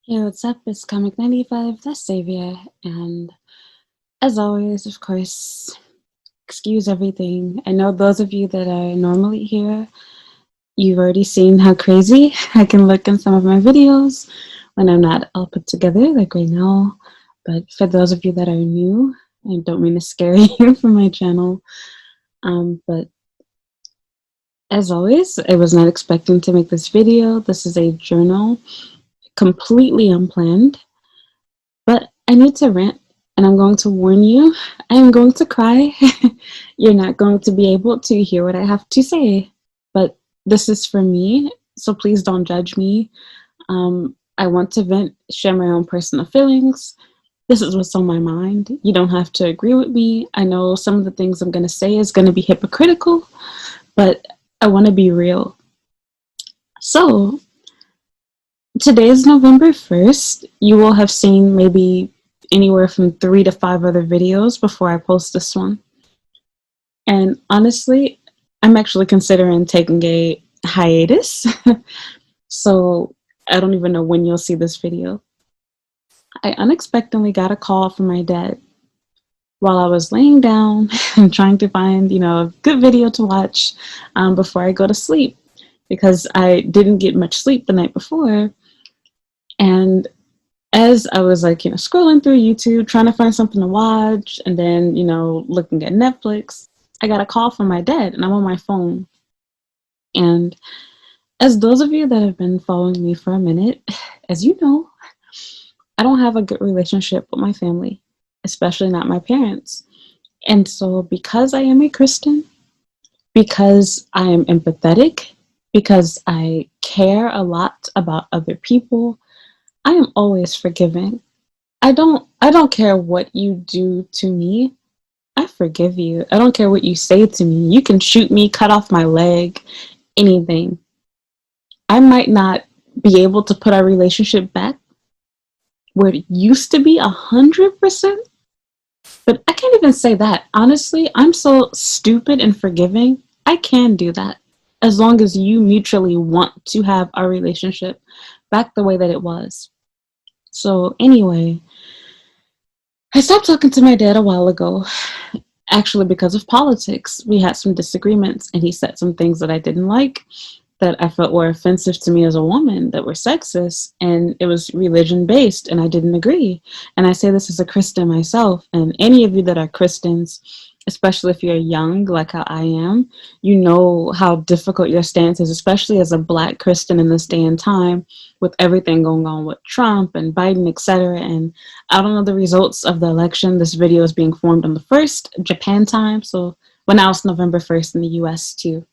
Hey, what's up? It's Comic 95, the Savior, and as always, of course, excuse everything. I know those of you that are normally here, you've already seen how crazy I can look in some of my videos when I'm not all put together, like right now. But for those of you that are new, I don't mean to scare you from my channel, but as always, I was not expecting to make this video. This is a journal, completely unplanned. But I need to rant, and I'm going to warn you, I am going to cry. You're not going to be able to hear what I have to say. But this is for me, so please don't judge me. I want to vent, share my own personal feelings. This is what's on my mind. You don't have to agree with me. I know some of the things I'm going to say is going to be hypocritical, but I want to be real. So, today is November 1st. You will have seen maybe anywhere from 3 to 5 other videos before I post this one. And honestly, I'm actually considering taking a hiatus. So I don't even know when you'll see this video. I unexpectedly got a call from my dad while I was laying down and trying to find, a good video to watch before I go to sleep because I didn't get much sleep the night before. And as I was scrolling through YouTube, trying to find something to watch, and then, looking at Netflix, I got a call from my dad and I'm on my phone. And as those of you that have been following me for a minute, as you know, I don't have a good relationship with my family, especially not my parents. And so because I am a Christian, because I am empathetic, because I care a lot about other people, I am always forgiving. I don't care what you do to me. I forgive you. I don't care what you say to me. You can shoot me, cut off my leg, anything. I might not be able to put our relationship back where it used to be 100%, but I can't even say that. Honestly, I'm so stupid and forgiving. I can do that as long as you mutually want to have our relationship back the way that it was. So anyway, I stopped talking to my dad a while ago, actually because of politics. We had some disagreements, and he said some things that I didn't like, that I felt were offensive to me as a woman, that were sexist, and it was religion based, and I didn't agree. And I say this as a Christian myself, and any of you that are Christians, especially if you're young like how I am, you know how difficult your stance is, especially as a Black Christian in this day and time, with everything going on with Trump and Biden, etc. And I don't know the results of the election. This video is being formed on the 1st Japan time, so well, now it's November 1st in the US too,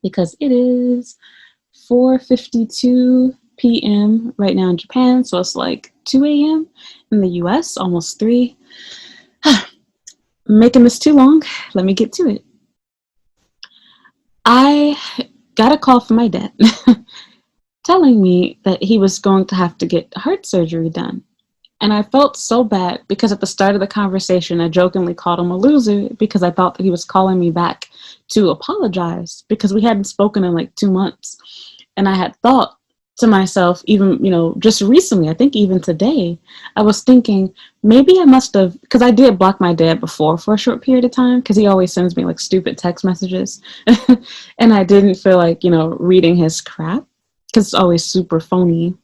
because it is 4:52 p.m. right now in Japan, so it's like 2 a.m. in the US, almost 3. Making this too long, let me get to it. I got a call from my dad telling me that he was going to have to get heart surgery done. And I felt so bad because at the start of the conversation, I jokingly called him a loser because I thought that he was calling me back to apologize because we hadn't spoken in like 2 months. And I had thought to myself, even, just recently, I think even today, I was thinking maybe I must have, because I did block my dad before for a short period of time because he always sends me like stupid text messages. And I didn't feel like, reading his crap because it's always super phony,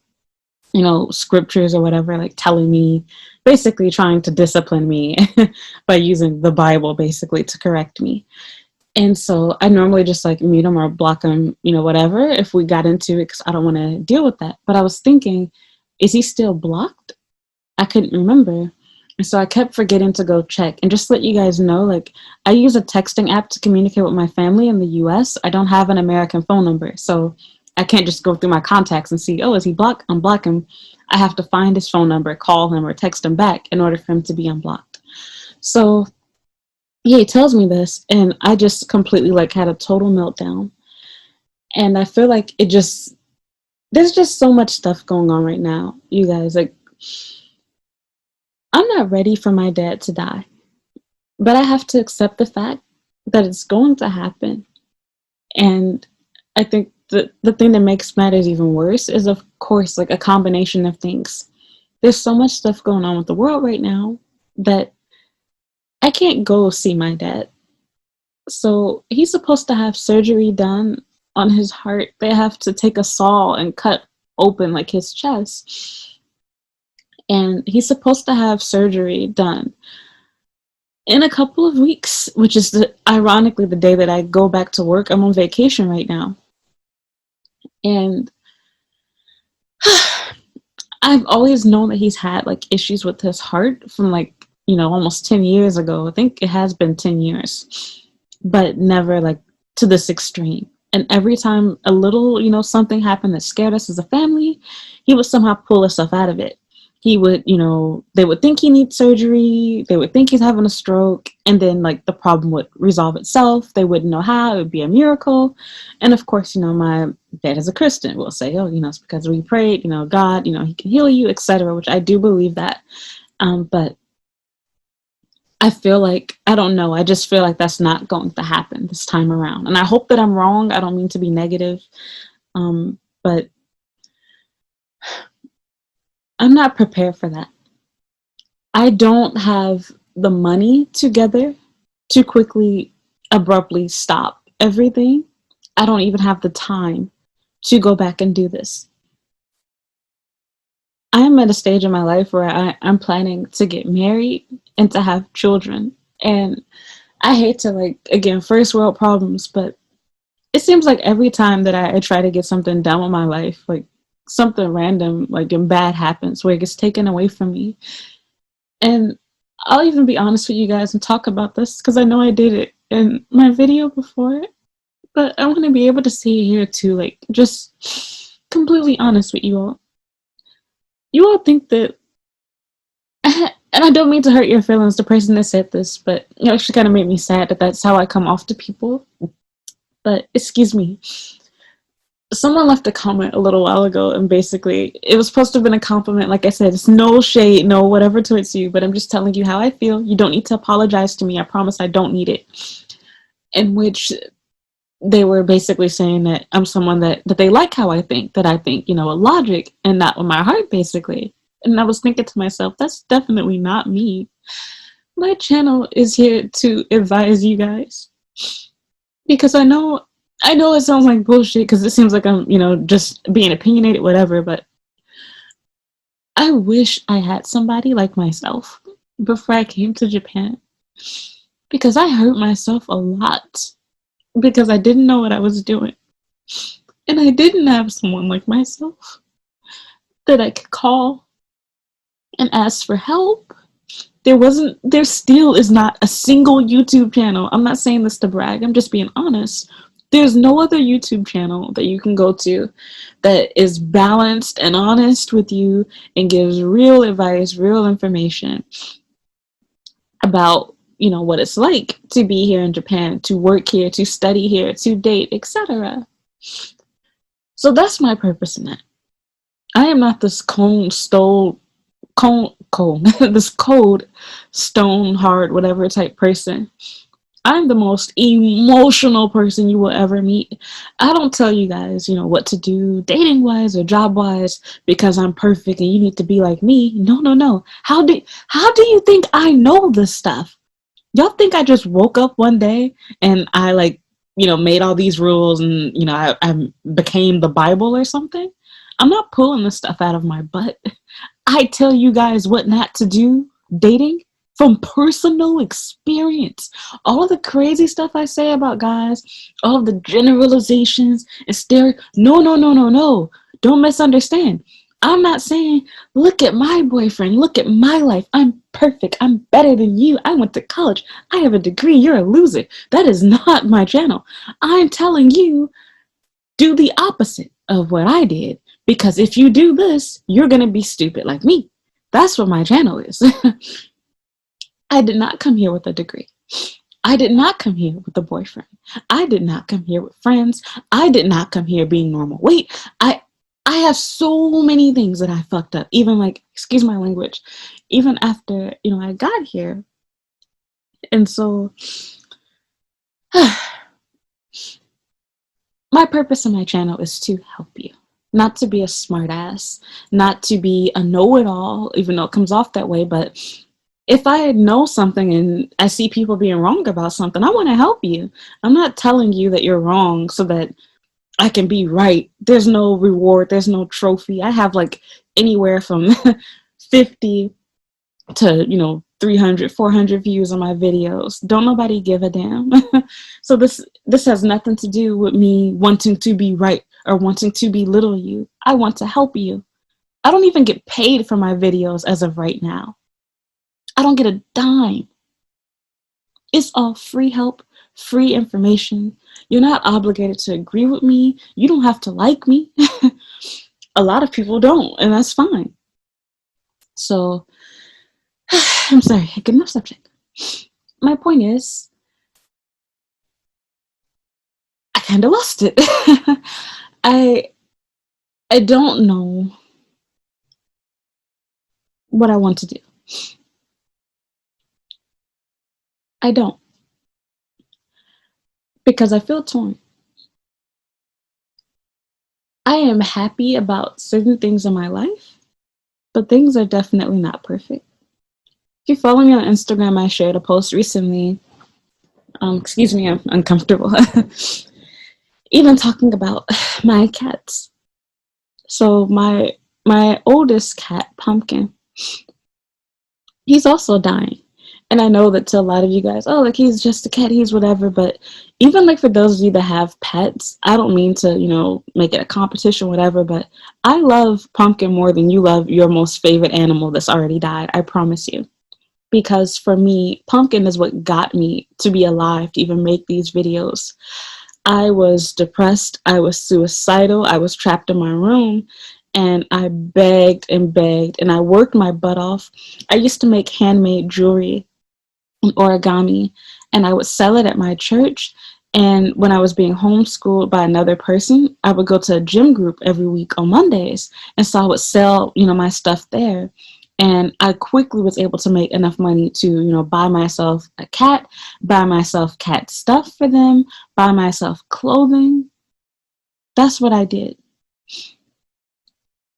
scriptures or whatever, like telling me, basically trying to discipline me by using the Bible basically to correct me. And so I normally just like mute him or block him, whatever, if we got into it, because I don't want to deal with that. But I was thinking, is he still blocked? I couldn't remember. And so I kept forgetting to go check. And just to let you guys know, like, I use a texting app to communicate with my family in the US. I don't have an American phone number. So I can't just go through my contacts and see, oh, is he blocked? Unblock him. I have to find his phone number, call him, or text him back in order for him to be unblocked. So yeah, he tells me this, and I just completely like had a total meltdown. And I feel like there's just so much stuff going on right now, you guys. Like, I'm not ready for my dad to die, but I have to accept the fact that it's going to happen. And I think the thing that makes matters even worse is, of course, like a combination of things. There's so much stuff going on with the world right now that I can't go see my dad. So he's supposed to have surgery done on his heart. They have to take a saw and cut open like his chest. And he's supposed to have surgery done in a couple of weeks, which is ironically the day that I go back to work. I'm on vacation right now. And I've always known that he's had like issues with his heart from like, almost 10 years ago. I think it has been 10 years, but never like to this extreme. And every time a little, something happened that scared us as a family, he would somehow pull himself out of it. He would, they would think he needs surgery. They would think he's having a stroke. And then like the problem would resolve itself. They wouldn't know how. It would be a miracle. And of course, my dad is a Christian. Will say, oh, it's because we prayed, God, he can heal you, etc., which I do believe that. But I feel like, I don't know, I just feel like that's not going to happen this time around. And I hope that I'm wrong. I don't mean to be negative. But I'm not prepared for that. I don't have the money together to quickly, abruptly stop everything. I don't even have the time to go back and do this. I'm at a stage in my life where I'm planning to get married and to have children. And I hate to, like, again, first world problems, but it seems like every time that I try to get something done with my life, like something random, like, and bad happens where it gets taken away from me. And I'll even be honest with you guys and talk about this because I know I did it in my video before, but I want to be able to see it here too, like, just completely honest with you all. You all think that, and I don't mean to hurt your feelings, the person that said this, but it actually kind of made me sad that that's how I come off to people. But excuse me. Someone left a comment a little while ago, and basically it was supposed to have been a compliment. Like I said, it's no shade, no whatever towards you, but I'm just telling you how I feel. You don't need to apologize to me. I promise I don't need it. In which they were basically saying that I'm someone that they like how I think, that I think, with logic and not with my heart, basically. And I was thinking to myself, that's definitely not me. My channel is here to advise you guys. Because I know it sounds like bullshit because it seems like I'm, just being opinionated, whatever, but I wish I had somebody like myself before I came to Japan. Because I hurt myself a lot because I didn't know what I was doing. And I didn't have someone like myself that I could call and ask for help. There still is not a single YouTube channel. I'm not saying this to brag, I'm just being honest. There's no other YouTube channel that you can go to that is balanced and honest with you and gives real advice, real information about, what it's like to be here in Japan, to work here, to study here, to date, etc. So that's my purpose in that. I am not this this cold, stone hard, whatever type person. I'm the most emotional person you will ever meet. I don't tell you guys, what to do dating wise or job wise because I'm perfect and you need to be like me. No, no, no. How do you think I know this stuff? Y'all think I just woke up one day and I made all these rules and I became the Bible or something? I'm not pulling this stuff out of my butt. I tell you guys what not to do dating from personal experience. All of the crazy stuff I say about guys, all of the generalizations and no, no, no, no, no. Don't misunderstand. I'm not saying, look at my boyfriend, look at my life. I'm perfect. I'm better than you. I went to college. I have a degree. You're a loser. That is not my channel. I'm telling you, do the opposite of what I did. Because if you do this, you're going to be stupid like me. That's what my channel is. I did not come here with a degree. I did not come here with a boyfriend. I did not come here with friends. I did not come here being normal. Wait, I have so many things that I fucked up. Even excuse my language, even after, I got here. And so My purpose on my channel is to help you, not to be a smartass, not to be a know-it-all, even though it comes off that way. But if I know something and I see people being wrong about something, I want to help you. I'm not telling you that you're wrong so that I can be right. There's no reward, there's no trophy. I have like anywhere from 50 to 300, 400 views on my videos. Don't nobody give a damn. So this has nothing to do with me wanting to be right or wanting to belittle you. I want to help you. I don't even get paid for my videos as of right now. I don't get a dime. It's all free help, free information. You're not obligated to agree with me. You don't have to like me. A lot of people don't, and that's fine. So I'm sorry, I get enough subject. My point is, I kind of lost it. I I don't know what I want to do. I don't, because I feel torn. I am happy about certain things in my life, but things are definitely not perfect. If you follow me on Instagram, I shared a post recently. Excuse me, I'm uncomfortable. Even talking about my cats. So my oldest cat, Pumpkin, he's also dying. And I know that to a lot of you guys, oh, like he's just a cat, he's whatever. But even like for those of you that have pets, I don't mean to, make it a competition, whatever. But I love Pumpkin more than you love your most favorite animal that's already died. I promise you. Because for me, Pumpkin is what got me to be alive, to even make these videos. I was depressed, I was suicidal, I was trapped in my room, and I begged and begged, and I worked my butt off. I used to make handmade jewelry and origami, and I would sell it at my church. And when I was being homeschooled by another person, I would go to a gym group every week on Mondays, and so I would sell, my stuff there. And I quickly was able to make enough money to, buy myself a cat, buy myself cat stuff for them, buy myself clothing. That's what I did.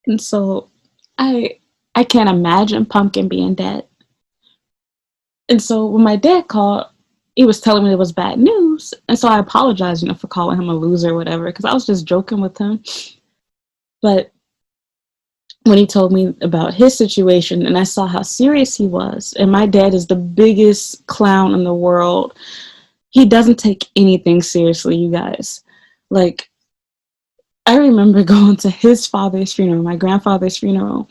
And so I can't imagine Pumpkin being dead. And so when my dad called, he was telling me it was bad news. And so I apologized, for calling him a loser or whatever, because I was just joking with him. But when he told me about his situation and I saw how serious he was, and my dad is the biggest clown in the world. He doesn't take anything seriously, you guys. Like, I remember going to his father's funeral, my grandfather's funeral,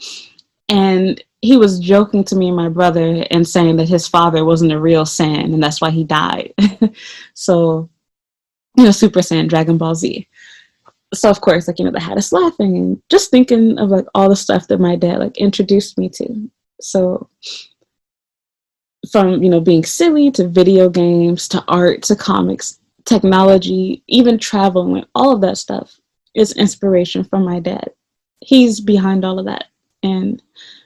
and he was joking to me and my brother and saying that his father wasn't a real Saiyan and that's why he died. So, Super Saiyan, Dragon Ball Z. So of course, they had us laughing and just thinking of like all the stuff that my dad like introduced me to. So from, being silly to video games to art to comics, technology, even traveling, like all of that stuff is inspiration from my dad. He's behind all of that. And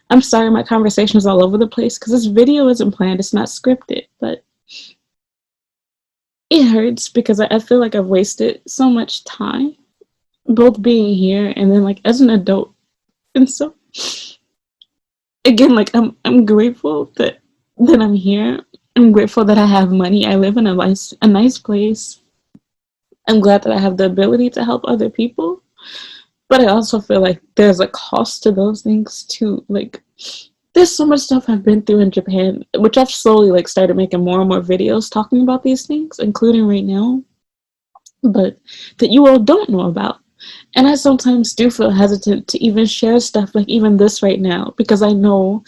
I'm sorry my conversation is all over the place because this video isn't planned, it's not scripted, but it hurts because I feel like I've wasted so much time both being here and then like as an adult. And so again, like I'm grateful that I'm here. I'm grateful that I have money. I live in a nice place. I'm glad that I have the ability to help other people. But I also feel like there's a cost to those things too. Like there's so much stuff I've been through in Japan, which I've slowly like started making more and more videos talking about these things, including right now, but that you all don't know about. And I sometimes do feel hesitant to even share stuff like even this right now, because I know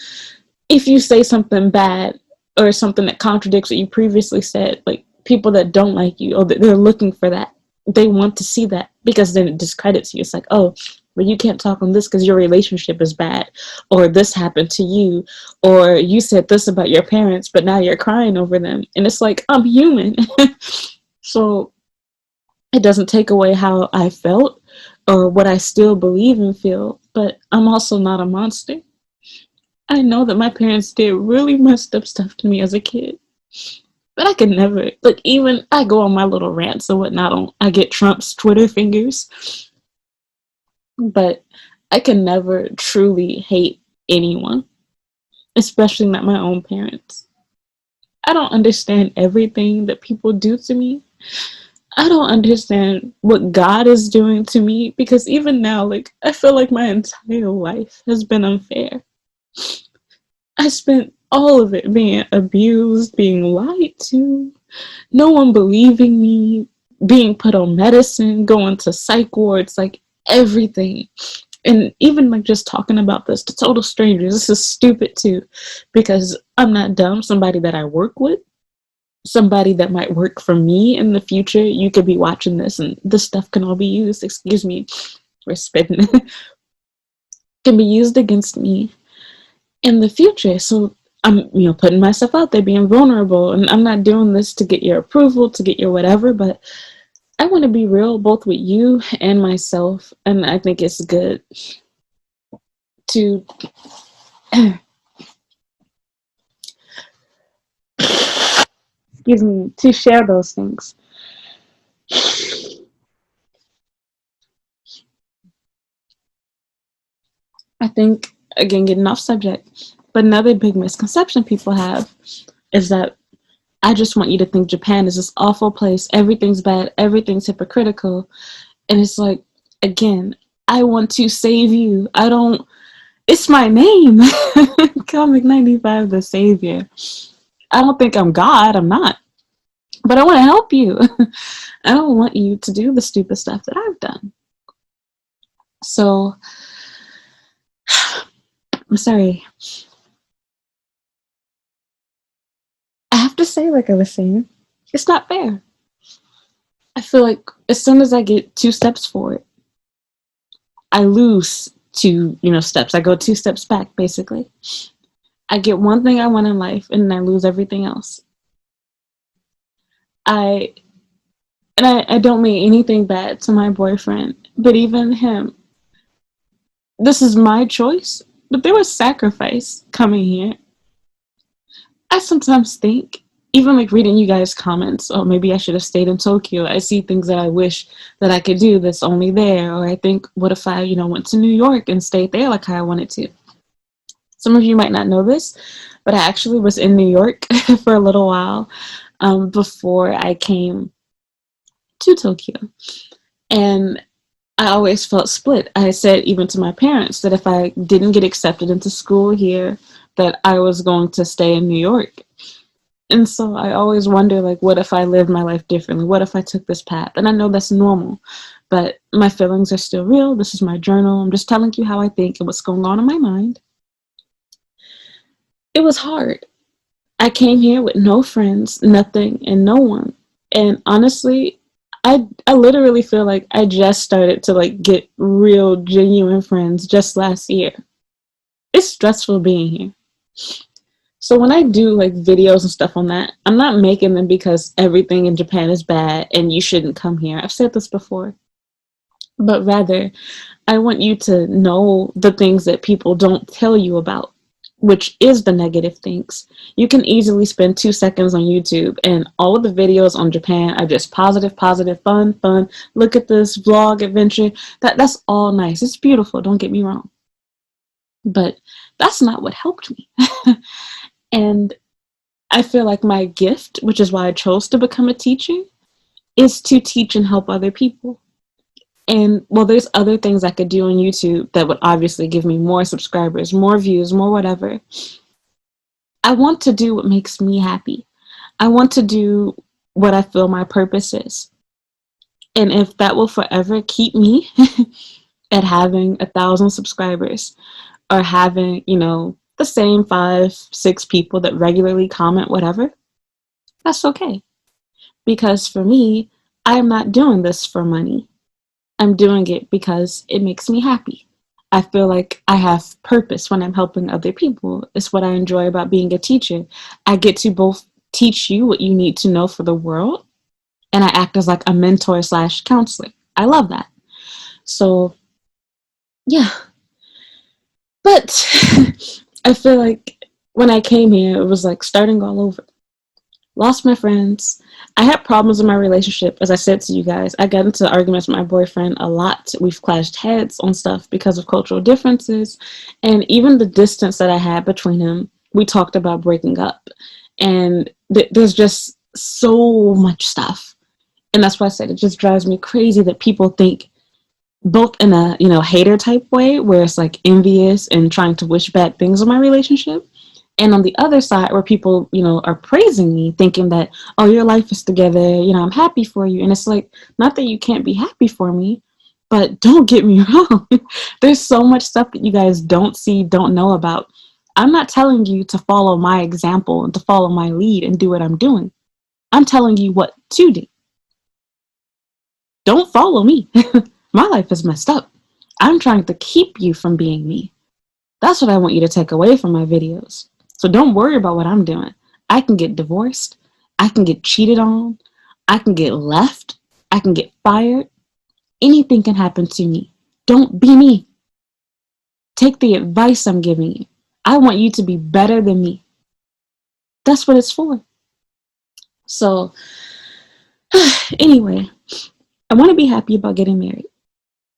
if you say something bad or something that contradicts what you previously said, like people that don't like you, or they're looking for that, they want to see that because then it discredits you. It's like, oh, but you can't talk on this because your relationship is bad, or this happened to you, or you said this about your parents, but now you're crying over them. And it's like, I'm human. So it doesn't take away how I felt or what I still believe and feel, but I'm also not a monster. I know that my parents did really messed up stuff to me as a kid. But I could never, like, even I go on my little rants and whatnot on, I get Trump's Twitter fingers, but I can never truly hate anyone, especially not my own parents. I don't understand everything that people do to me. I don't understand what God is doing to me because even now, like, I feel like my entire life has been unfair. I spent all of it being abused, being lied to, no one believing me, being put on medicine, going to psych wards, like everything. And even like just talking about this to total strangers, this is stupid too, because I'm not dumb. Somebody that I work with, somebody that might work for me in the future, you could be watching this and this stuff can all be used, excuse me, for spitting, can be used against me in the future. So I'm, putting myself out there, being vulnerable, and I'm not doing this to get your approval, to get your whatever, but I want to be real both with you and myself, and I think it's good to excuse me, to share those things. I think, again, getting off subject, but another big misconception people have is that I just want you to think Japan is this awful place, everything's bad, everything's hypocritical, and it's like, again, I want to save you. I don't, it's my name. Comic 95, the savior. I don't think I'm God, I'm not. But I want to help you. I don't want you to do the stupid stuff that I've done. So, I'm sorry. I have to say, like I was saying, it's not fair. I feel like as soon as I get 2 steps forward, I lose two, steps. I go 2 steps back, basically. I get one thing I want in life, and then I lose everything else. I I don't mean anything bad to my boyfriend, but even him, this is my choice, but there was sacrifice coming here. I sometimes think, even like reading you guys' comments, oh, maybe I should have stayed in Tokyo. I see things that I wish that I could do that's only there. Or I think, what if I, went to New York and stayed there like how I wanted to? Some of you might not know this, but I actually was in New York for a little while before I came to Tokyo. And I always felt split. I said even to my parents that if I didn't get accepted into school here, that I was going to stay in New York. And so I always wonder, like, what if I lived my life differently? What if I took this path? And I know that's normal, but my feelings are still real. This is my journal. I'm just telling you how I think and what's going on in my mind. It was hard. I came here with no friends, nothing, and no one. And honestly, I literally feel like I just started to like get real genuine friends just last year. It's stressful being here. So when I do like videos and stuff on that, I'm not making them because everything in Japan is bad and you shouldn't come here. I've said this before. But rather, I want you to know the things that people don't tell you about, which is the negative things. You can easily spend 2 seconds on YouTube and all of the videos on Japan are just positive, positive, fun, fun. Look at this vlog adventure. That's all nice. It's beautiful, don't get me wrong. But that's not what helped me. And I feel like my gift, which is why I chose to become a teacher, is to teach and help other people. And well, there's other things I could do on YouTube that would obviously give me more subscribers, more views, more whatever. I want to do what makes me happy. I want to do what I feel my purpose is. And if that will forever keep me at having 1,000 subscribers or having, the same 5, 6 people that regularly comment whatever, that's okay. Because for me, I'm not doing this for money. I'm doing it because it makes me happy. I feel like I have purpose when I'm helping other people. It's what I enjoy about being a teacher. I get to both teach you what you need to know for the world, and I act as like a mentor slash counselor. I love that. So, yeah. But I feel like when I came here, it was like starting all over. lost my friends. I had problems in my relationship. As I said to you guys, I got into arguments with my boyfriend a lot. We've clashed heads on stuff because of cultural differences. And even the distance that I had between him, we talked about breaking up. And there's just so much stuff. And that's why I said it just drives me crazy that people think both in a, hater type way where it's like envious and trying to wish bad things on my relationship, and on the other side where people are praising me thinking that, oh, your life is together, I'm happy for you. And it's like, not that you can't be happy for me, but don't get me wrong. There's so much stuff that you guys don't see, don't know about. I'm not telling you to follow my example and to follow my lead and do what I'm doing. I'm telling you what to do. Don't follow me. My life is messed up. I'm trying to keep you from being me. That's what I want you to take away from my videos. So don't worry about what I'm doing. I can get divorced. I can get cheated on. I can get left. I can get fired. Anything can happen to me. Don't be me. Take the advice I'm giving you. I want you to be better than me. That's what it's for. So, anyway, I want to be happy about getting married,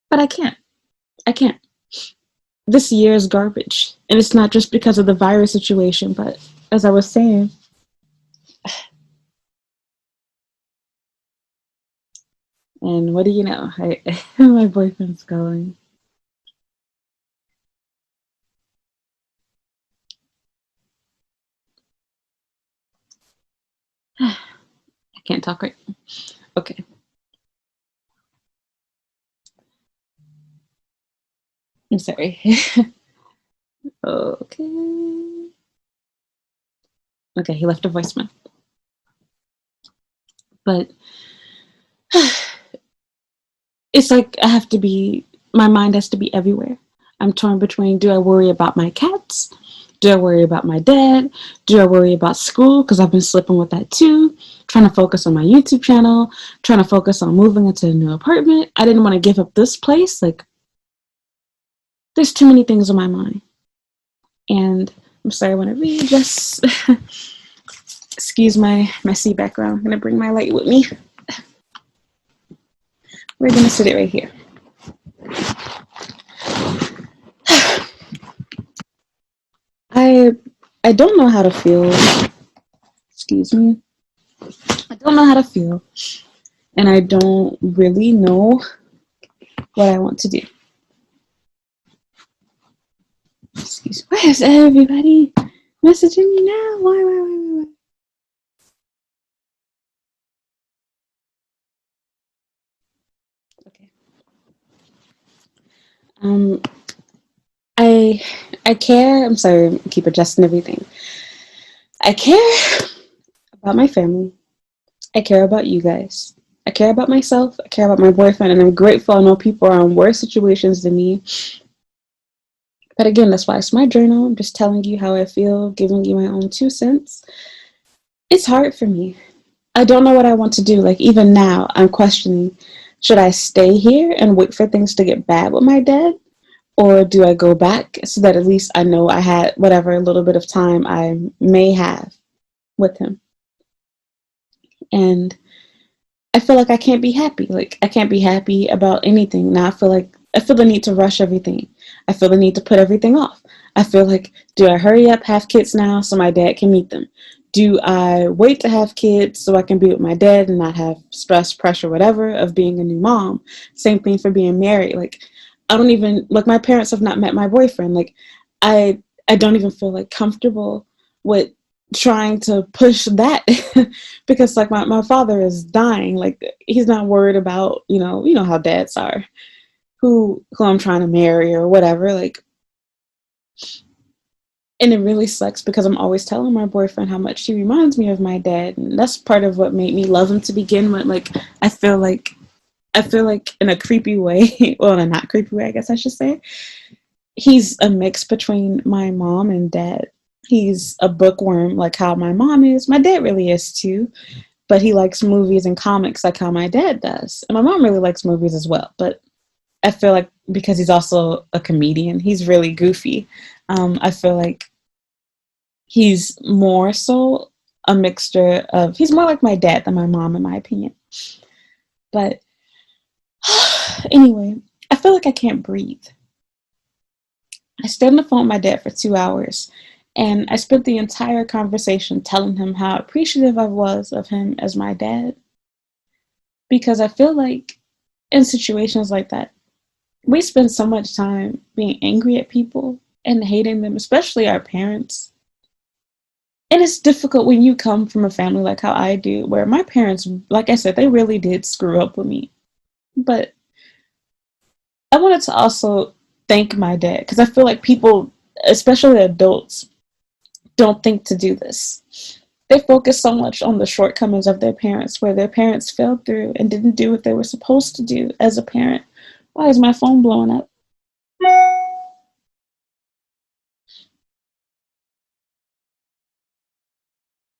but I can't. I can't. This year is garbage. And it's not just because of the virus situation, but as I was saying, and what do you know? My boyfriend's calling. I can't talk right now. Okay. I'm sorry. Okay. Okay, he left a voicemail. But it's like my mind has to be everywhere. I'm torn between, do I worry about my cats? Do I worry about my dad? Do I worry about school? Because I've been slipping with that too. Trying to focus on my YouTube channel, trying to focus on moving into a new apartment. I didn't want to give up this place. Like, there's too many things on my mind. And I'm sorry, I want to read. Just excuse my messy background. I'm going to bring my light with me. We're going to sit it right here. I don't know how to feel. Excuse me. I don't know how to feel. And I don't really know what I want to do. Excuse me. Why is everybody messaging me now? Why? Okay. I care. I'm sorry, I keep adjusting everything. I care about my family. I care about you guys. I care about myself. I care about my boyfriend, and I'm grateful I know people are in worse situations than me. But again, that's why it's my journal. I'm just telling you how I feel, giving you my own 2 cents. It's hard for me. I don't know what I want to do. Like, even now, I'm questioning, should I stay here and wait for things to get bad with my dad? Or do I go back so that at least I know I had whatever little bit of time I may have with him? And I feel like I can't be happy. Like, I can't be happy about anything. Now I feel the need to rush everything. I feel the need to put everything off. I feel like, do I hurry up, have kids now so my dad can meet them? Do I wait to have kids so I can be with my dad and not have stress, pressure, whatever of being a new mom? Same thing for being married. Like, I don't even, like, my parents have not met my boyfriend. Like, I don't even feel like comfortable with trying to push that because like my father is dying. Like, he's not worried about, you know how dads are, who I'm trying to marry or whatever. Like, and it really sucks because I'm always telling my boyfriend how much he reminds me of my dad, and that's part of what made me love him to begin with. Like, I feel like in a creepy way, well, in a not creepy way, I guess I should say, he's a mix between my mom and dad. He's a bookworm like how my mom is. My dad really is too, but he likes movies and comics like how my dad does. And my mom really likes movies as well, but I feel like because he's also a comedian, he's really goofy. I feel like he's more so a mixture of, he's more like my dad than my mom, in my opinion. But anyway, I feel like I can't breathe. I stayed on the phone with my dad for 2 hours, and I spent the entire conversation telling him how appreciative I was of him as my dad. Because I feel like in situations like that, we spend so much time being angry at people and hating them, especially our parents. And it's difficult when you come from a family like how I do, where my parents, like I said, they really did screw up with me. But I wanted to also thank my dad, because I feel like people, especially adults, don't think to do this. They focus so much on the shortcomings of their parents, where their parents failed through and didn't do what they were supposed to do as a parent. Why is my phone blowing up?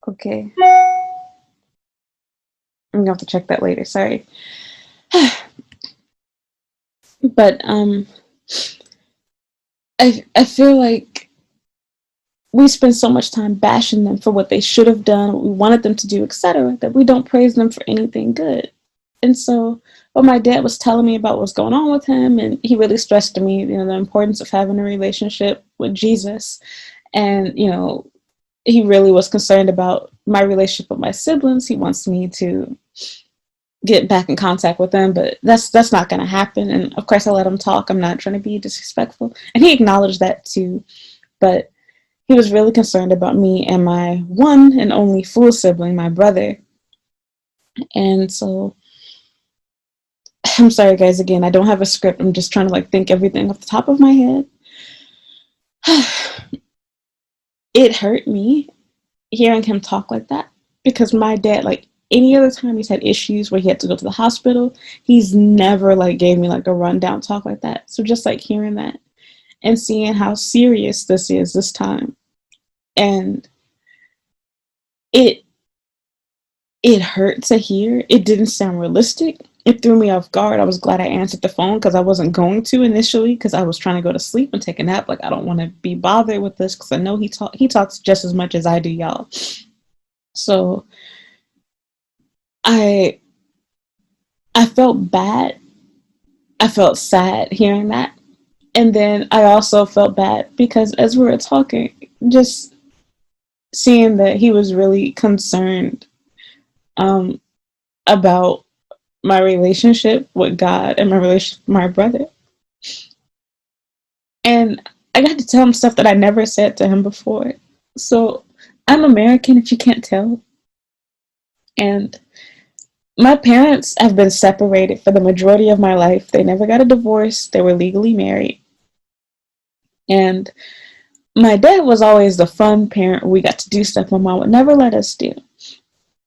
Okay. I'm gonna have to check that later. Sorry. But I feel like we spend so much time bashing them for what they should have done, what we wanted them to do, etc., that we don't praise them for anything good. And so, when my dad was telling me about what's going on with him, and he really stressed to me, the importance of having a relationship with Jesus, and he really was concerned about my relationship with my siblings. He wants me to get back in contact with them, but that's not going to happen. And of course, I let him talk. I'm not trying to be disrespectful, and he acknowledged that too. But he was really concerned about me and my one and only full sibling, my brother. And so, I'm sorry, guys. Again, I don't have a script. I'm just trying to think everything off the top of my head. It hurt me hearing him talk like that, because my dad, like any other time he's had issues where he had to go to the hospital, he's never gave me a rundown talk like that. So just hearing that and seeing how serious this is this time, and it it hurt to hear. It didn't sound realistic. It threw me off guard. I was glad I answered the phone, because I wasn't going to initially, because I was trying to go to sleep and take a nap. I don't want to be bothered with this, because I know he talks just as much as I do, y'all. So I felt bad. I felt sad hearing that. And then I also felt bad because as we were talking, just seeing that he was really concerned about my relationship with God and my relationship with my brother. And I got to tell him stuff that I never said to him before. So I'm American, if you can't tell. And my parents have been separated for the majority of my life. They never got a divorce. They were legally married. And my dad was always the fun parent. We got to do stuff my mom would never let us do.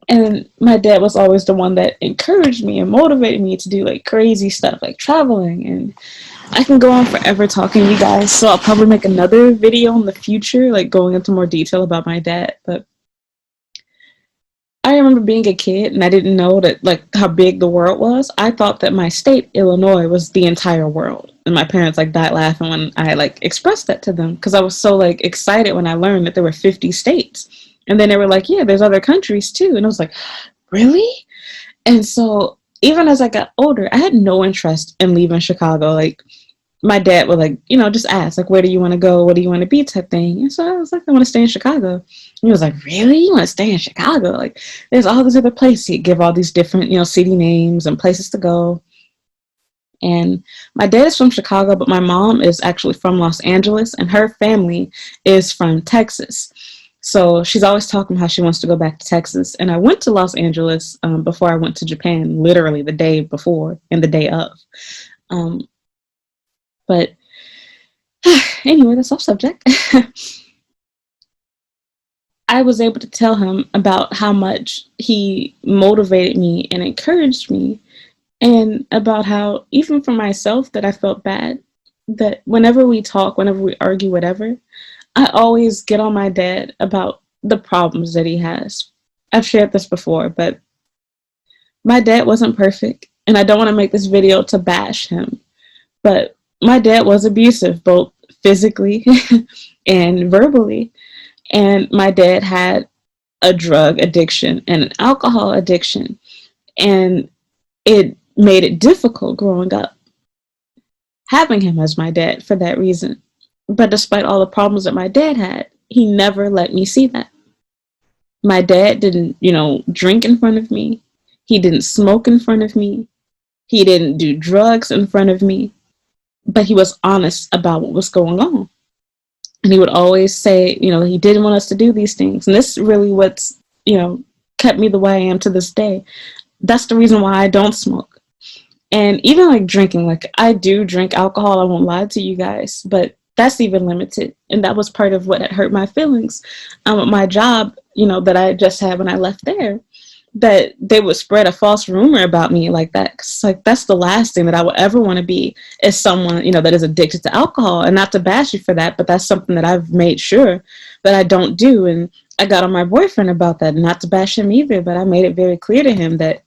And my dad was always the one that encouraged me and motivated me to do crazy stuff, like traveling. And I can go on forever talking to you guys, so I'll probably make another video in the future, going into more detail about my dad. But I remember being a kid and I didn't know that how big the world was. I thought that my state, Illinois, was the entire world. And my parents died laughing when I expressed that to them, because I was so excited when I learned that there were 50 states. And then they were like, yeah, there's other countries too. And I was like, really? And so even as I got older, I had no interest in leaving Chicago. My dad would just ask where do you want to go, what do you want to be, type thing. And so I was like, I want to stay in Chicago. And he was like, really, you want to stay in Chicago? There's all these other places. He'd give all these different city names and places to go. And my dad is from Chicago, but my mom is actually from Los Angeles, and her family is from Texas. So she's always talking how she wants to go back to Texas. And I went to Los Angeles before I went to Japan, literally the day before and the day of. But anyway, that's off subject. I was able to tell him about how much he motivated me and encouraged me, and about how, even for myself, that I felt bad. That whenever we talk, whenever we argue, whatever, I always get on my dad about the problems that he has. I've shared this before, but my dad wasn't perfect, and I don't want to make this video to bash him, but my dad was abusive, both physically and verbally. And my dad had a drug addiction and an alcohol addiction. And it made it difficult growing up, having him as my dad for that reason. But despite all the problems that my dad had, he never let me see that. My dad didn't, drink in front of me. He didn't smoke in front of me. He didn't do drugs in front of me. But he was honest about what was going on. And he would always say, he didn't want us to do these things. And this really what's, kept me the way I am to this day. That's the reason why I don't smoke. And even like drinking, like I do drink alcohol, I won't lie to you guys, but that's even limited. And that was part of what had hurt my feelings. My job, that I just had when I left there, that they would spread a false rumor about me like that. 'Cause, like, that's the last thing that I would ever want to be, is someone, that is addicted to alcohol. And not to bash you for that, but that's something that I've made sure that I don't do. And I got on my boyfriend about that, not to bash him either, but I made it very clear to him that,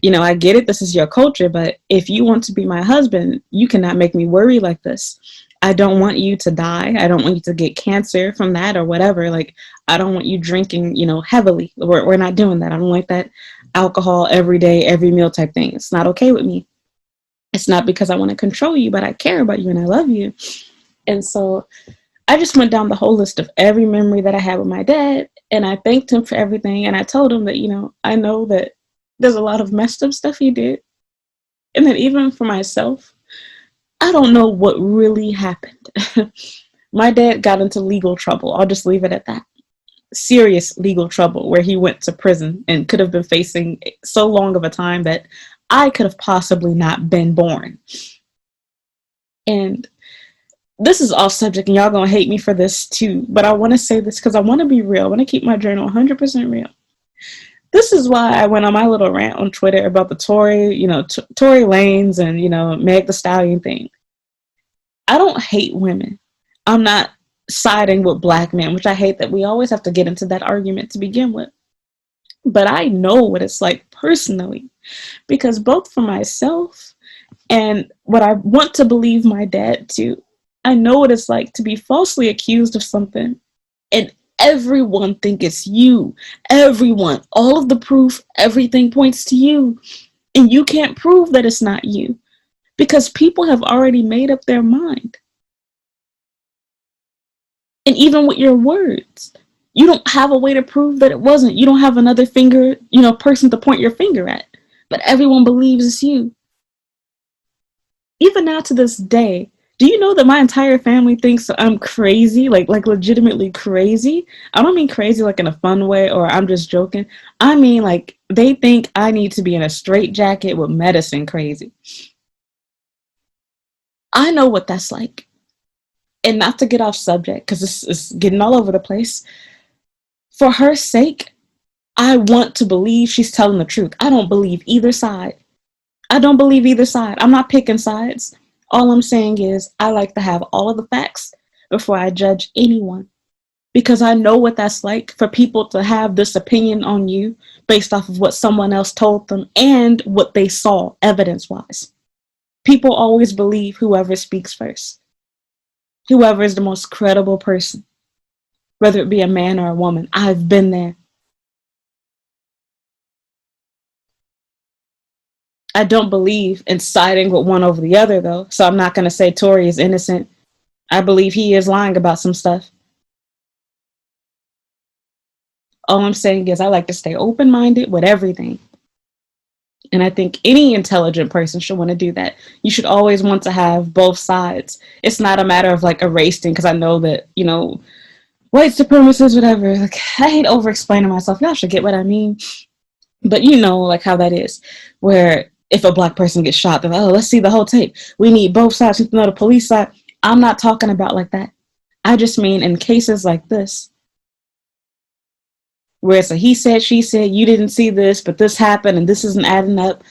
I get it, this is your culture, but if you want to be my husband, you cannot make me worry like this. I don't want you to die. I don't want you to get cancer from that or whatever. Like, I don't want you drinking, heavily. We're not doing that. I don't like that alcohol every day, every meal type thing. It's not okay with me. It's not because I want to control you, but I care about you and I love you. And so I just went down the whole list of every memory that I had with my dad, and I thanked him for everything. And I told him that, I know that there's a lot of messed up stuff he did. And then even for myself, I don't know what really happened. My dad got into legal trouble. I'll just leave it at that. Serious legal trouble where he went to prison and could have been facing so long of a time that I could have possibly not been born. And this is off subject and y'all gonna hate me for this too, but I want to say this because I want to be real. I want to keep my journal 100% real. This is why I went on my little rant on Twitter about the Tory Lanez and, Meg the Stallion thing. I don't hate women. I'm not siding with black men, which I hate that we always have to get into that argument to begin with. But I know what it's like personally, because both for myself and what I want to believe my dad too, I know what it's like to be falsely accused of something and everyone think it's you. Everyone, all of the proof, everything points to you. And you can't prove that it's not you because people have already made up their mind. And even with your words, you don't have a way to prove that it wasn't. You don't have another person to point your finger at. But everyone believes it's you. Even now to this day, do you know that my entire family thinks I'm crazy, like legitimately crazy? I don't mean crazy like in a fun way or I'm just joking. I mean like they think I need to be in a straitjacket with medicine crazy. I know what that's like. And not to get off subject because this is getting all over the place. For her sake, I want to believe she's telling the truth. I don't believe either side. I'm not picking sides. All I'm saying is I like to have all of the facts before I judge anyone. Because I know what that's like for people to have this opinion on you based off of what someone else told them and what they saw evidence-wise. People always believe whoever speaks first. Whoever is the most credible person. Whether it be a man or a woman. I've been there. I don't believe in siding with one over the other, though, so I'm not going to say Tory is innocent. I believe he is lying about some stuff. All I'm saying is I like to stay open-minded with everything. And I think any intelligent person should want to do that. You should always want to have both sides. It's not a matter of like erasing, because I know that, white supremacists, whatever. Like, I hate over-explaining myself. Y'all should get what I mean. But like how that is, where if a black person gets shot, they're like, oh, let's see the whole tape. We need both sides to know the police side. I'm not talking about like that. I just mean in cases like this, where it's a he said, she said, you didn't see this, but this happened and this isn't adding up.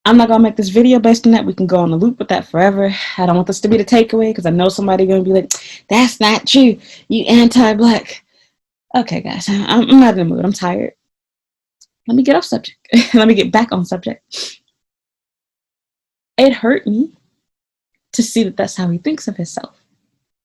I'm not going to make this video based on that. We can go on a loop with that forever. I don't want this to be the takeaway because I know somebody going to be like, that's not true. You anti-black. Okay, guys, I'm not in the mood. I'm tired. Let me get off subject. Let me get back on subject. It hurt me to see that that's how he thinks of himself.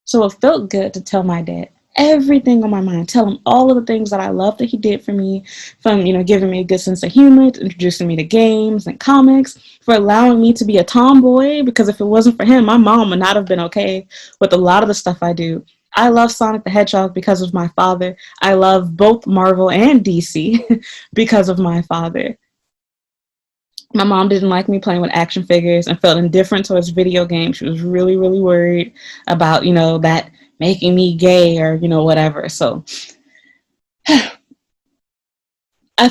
So it felt good to tell my dad, everything on my mind, tell him all of the things that I love that he did for me, from, giving me a good sense of humor, to introducing me to games and comics, for allowing me to be a tomboy, because if it wasn't for him, my mom would not have been okay with a lot of the stuff I do. I love Sonic the Hedgehog because of my father. I love both Marvel and DC because of my father. My mom didn't like me playing with action figures and felt indifferent towards video games. She was really, really worried about, that making me gay or, whatever. So I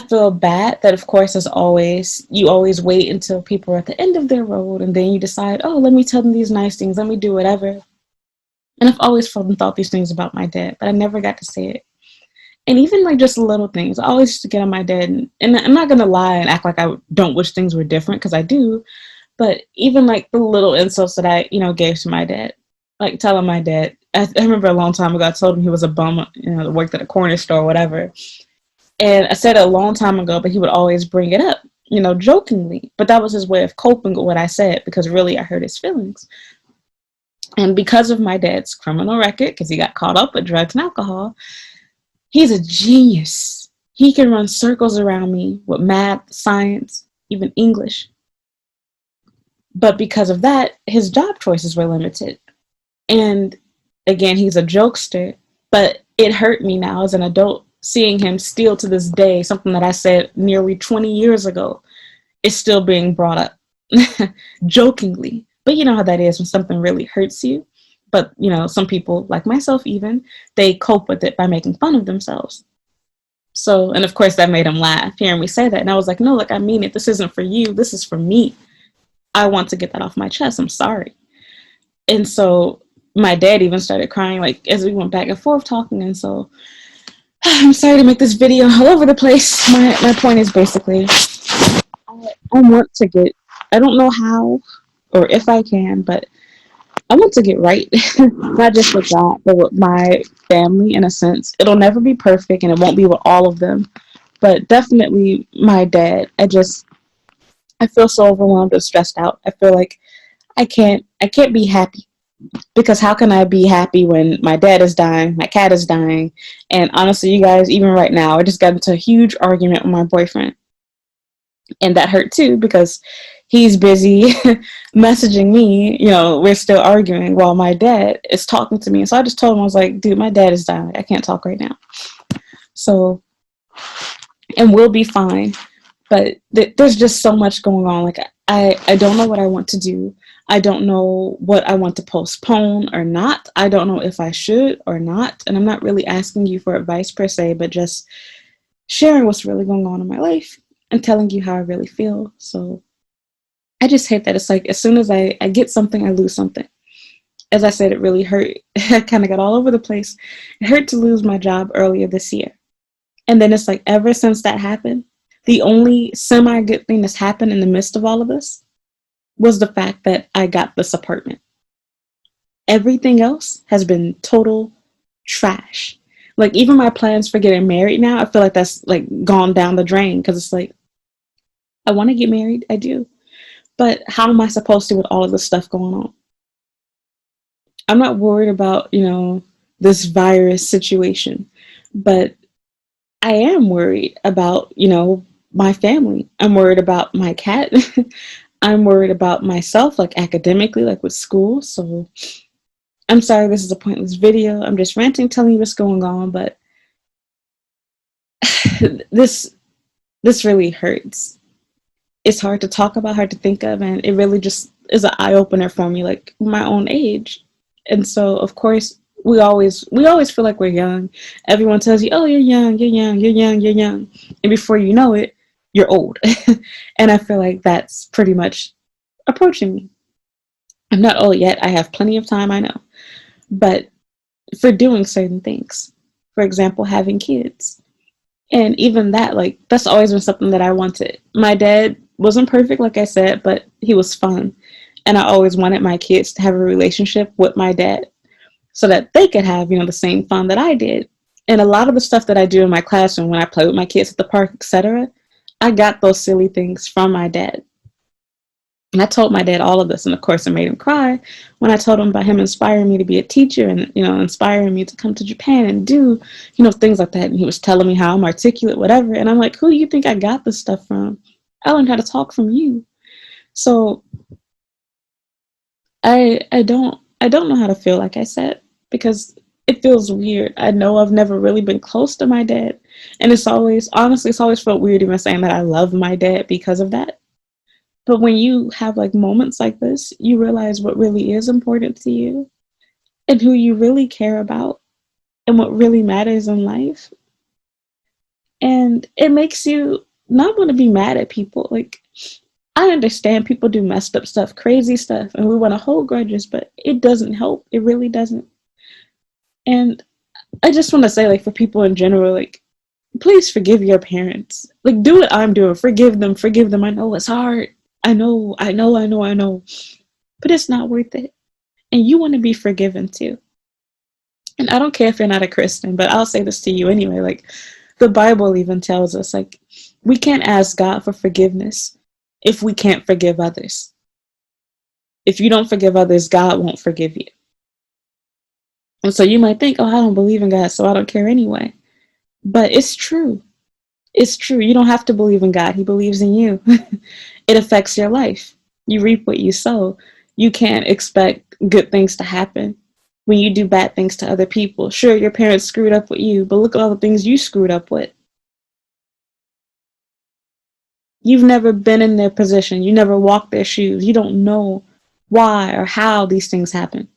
feel bad that, of course, as always, you always wait until people are at the end of their road and then you decide, oh, let me tell them these nice things, let me do whatever. And I've always felt and thought these things about my dad, but I never got to say it. And even like just little things, I always used to get on my dad, and I'm not gonna lie and act like I don't wish things were different, because I do. But even like the little insults that I, gave to my dad, like telling my dad, I remember a long time ago, I told him he was a bum, worked at a corner store or whatever. And I said it a long time ago, but he would always bring it up, jokingly. But that was his way of coping with what I said, because really I hurt his feelings. And because of my dad's criminal record, because he got caught up with drugs and alcohol, he's a genius. He can run circles around me with math, science, even English. But because of that, his job choices were limited. And again, he's a jokester, but it hurt me now as an adult seeing him still to this day, something that I said nearly 20 years ago, is still being brought up jokingly. But you know how that is when something really hurts you. But, some people, like myself even, they cope with it by making fun of themselves. So, and of course that made him laugh, hearing me say that. And I was like, no, look, I mean it. This isn't for you. This is for me. I want to get that off my chest. I'm sorry. And so my dad even started crying, like, as we went back and forth talking. And so I'm sorry to make this video all over the place. My point is basically, I want to get, I don't know how or if I can, but I want to get right. Not just with that, but with my family, in a sense. It'll never be perfect and it won't be with all of them. But definitely my dad. I feel so overwhelmed and stressed out. I feel like I can't be happy, because how can I be happy when my dad is dying, my cat is dying, and honestly, you guys, even right now, I just got into a huge argument with my boyfriend, and that hurt too, because he's busy messaging me. We're still arguing while my dad is talking to me. So I just told him, I was like, dude, my dad is dying. I can't talk right now. So, and we'll be fine. But there's just so much going on. Like, I don't know what I want to do. I don't know what I want to postpone or not. I don't know if I should or not. And I'm not really asking you for advice per se, but just sharing what's really going on in my life and telling you how I really feel. So I just hate that it's like, as soon as I get something, I lose something. As I said, it really hurt. I kind of got all over the place. It hurt to lose my job earlier this year. And then it's like, ever since that happened, the only semi-good thing that's happened in the midst of all of this was the fact that I got this apartment. Everything else has been total trash. Like, even my plans for getting married now, I feel like that's like gone down the drain, because it's like, I want to get married, I do. But how am I supposed to with all of this stuff going on? I'm not worried about, this virus situation, but I am worried about, my family. I'm worried about my cat. I'm worried about myself, like academically, like with school. So I'm sorry, this is a pointless video. I'm just ranting, telling you what's going on, but this really hurts. It's hard to talk about, hard to think of, and it really just is an eye-opener for me, like my own age. And so, of course, we always feel like we're young. Everyone tells you, oh, you're young, you're young, you're young, you're young. And before you know it, you're old. And I feel like that's pretty much approaching me. I'm not old yet. I have plenty of time, I know. But for doing certain things, for example, having kids. And even that, like, that's always been something that I wanted. My dad wasn't perfect, like I said, but he was fun. And I always wanted my kids to have a relationship with my dad so that they could have, the same fun that I did. And a lot of the stuff that I do in my classroom, when I play with my kids at the park, etc., I got those silly things from my dad. And I told my dad all of this, and of course, it made him cry when I told him about him inspiring me to be a teacher and, inspiring me to come to Japan and do, things like that. And he was telling me how I'm articulate, whatever. And I'm like, who do you think I got this stuff from? I learned how to talk from you. So I don't know how to feel, like I said, because it feels weird. I know I've never really been close to my dad, and it's always felt weird even saying that I love my dad because of that. But when you have like moments like this, you realize what really is important to you and who you really care about and what really matters in life. And it makes you not want to be mad at people. Like, I understand people do messed up stuff, crazy stuff, and we want to hold grudges, but it doesn't help. It really doesn't. And I just want to say, like, for people in general, like, please forgive your parents. Like, do what I'm doing. Forgive them. Forgive them. I know it's hard. I know. But it's not worth it. And you want to be forgiven too. And I don't care if you're not a Christian, but I'll say this to you anyway. Like, the Bible even tells us, like, we can't ask God for forgiveness if we can't forgive others. If you don't forgive others, God won't forgive you. And so you might think, oh, I don't believe in God, so I don't care anyway. But it's true. It's true. You don't have to believe in God. He believes in you. It affects your life. You reap what you sow. You can't expect good things to happen when you do bad things to other people. Sure, your parents screwed up with you, but look at all the things you screwed up with. You've never been in their position. You never walked their shoes. You don't know why or how these things happen.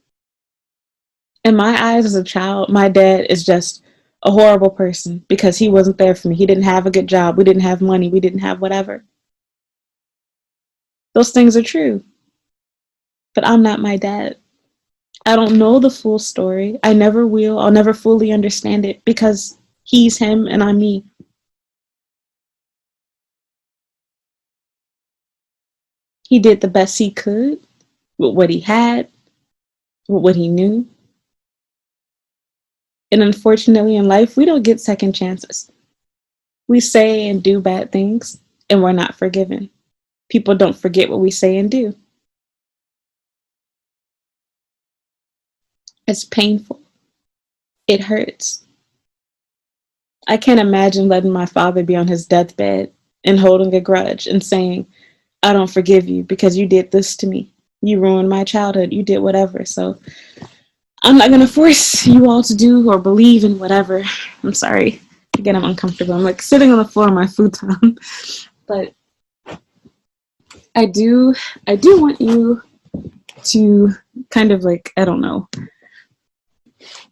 In my eyes as a child, my dad is just a horrible person because he wasn't there for me. He didn't have a good job. We didn't have money. We didn't have whatever. Those things are true. But I'm not my dad. I don't know the full story. I never will. I'll never fully understand it because he's him and I'm me. He did the best he could with what he had, with what he knew. And unfortunately, in life, we don't get second chances. We say and do bad things, and we're not forgiven. People don't forget what we say and do. It's painful. It hurts. I can't imagine letting my father be on his deathbed and holding a grudge and saying, I don't forgive you because you did this to me. You ruined my childhood. You did whatever. So I'm not going to force you all to do or believe in whatever. I'm sorry. Again, I'm uncomfortable. I'm like sitting on the floor on my futon. But I do want you to kind of like, I don't know,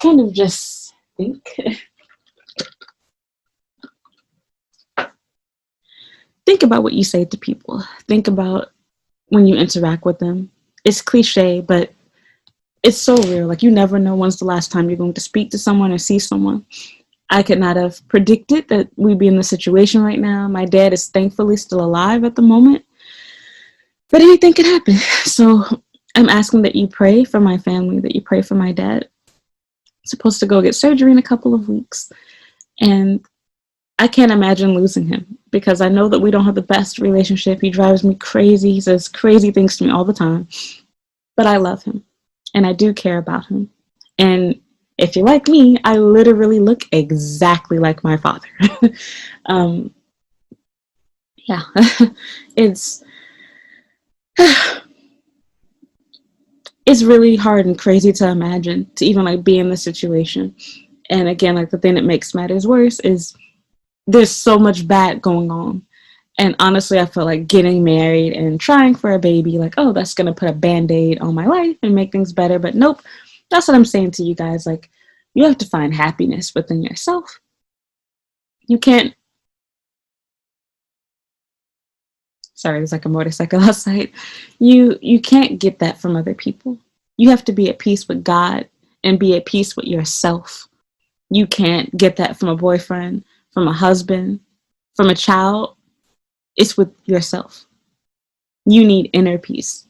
kind of just think. Think about what you say to people. Think about when you interact with them. It's cliche, but it's so real. Like, you never know when's the last time you're going to speak to someone or see someone. I could not have predicted that we'd be in this situation right now. My dad is thankfully still alive at the moment, but anything can happen. So I'm asking that you pray for my family, that you pray for my dad. I'm supposed to go get surgery in a couple of weeks, and I can't imagine losing him because I know that we don't have the best relationship. He drives me crazy. He says crazy things to me all the time, but I love him and I do care about him. And if you're like me, I literally look exactly like my father. Yeah, it's it's really hard and crazy to imagine to even like be in this situation. And again, like the thing that makes matters worse is there's so much bad going on. And honestly, I feel like getting married and trying for a baby, like, oh, that's going to put a band-aid on my life and make things better. But nope, that's what I'm saying to you guys. Like, you have to find happiness within yourself. You can't, sorry, there's like a motorcycle outside. You can't get that from other people. You have to be at peace with God and be at peace with yourself. You can't get that from a boyfriend, from a husband, from a child. It's with yourself. You need inner peace.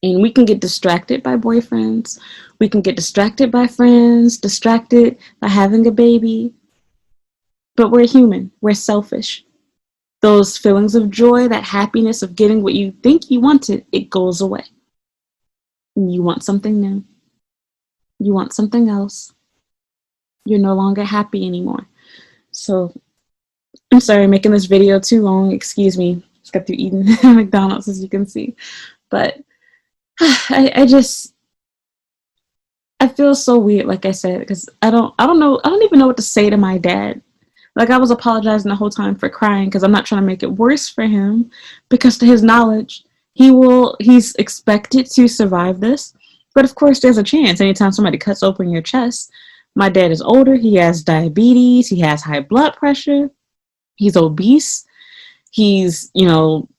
And we can get distracted by boyfriends. We can get distracted by friends, distracted by having a baby. But we're human. We're selfish. those feelings of joy, that happiness of getting what you think you wanted, it goes away. You want something new. You want something else. You're no longer happy anymore. So I'm sorry, making this video too long. Excuse me. Just got through eating McDonald's, as you can see. But I feel so weird, like I said, because I don't even know what to say to my dad. Like, I was apologizing the whole time for crying because I'm not trying to make it worse for him, because to his knowledge, he's expected to survive this. But of course, there's a chance anytime somebody cuts open your chest. My dad is older, he has diabetes, he has high blood pressure, he's obese, he's,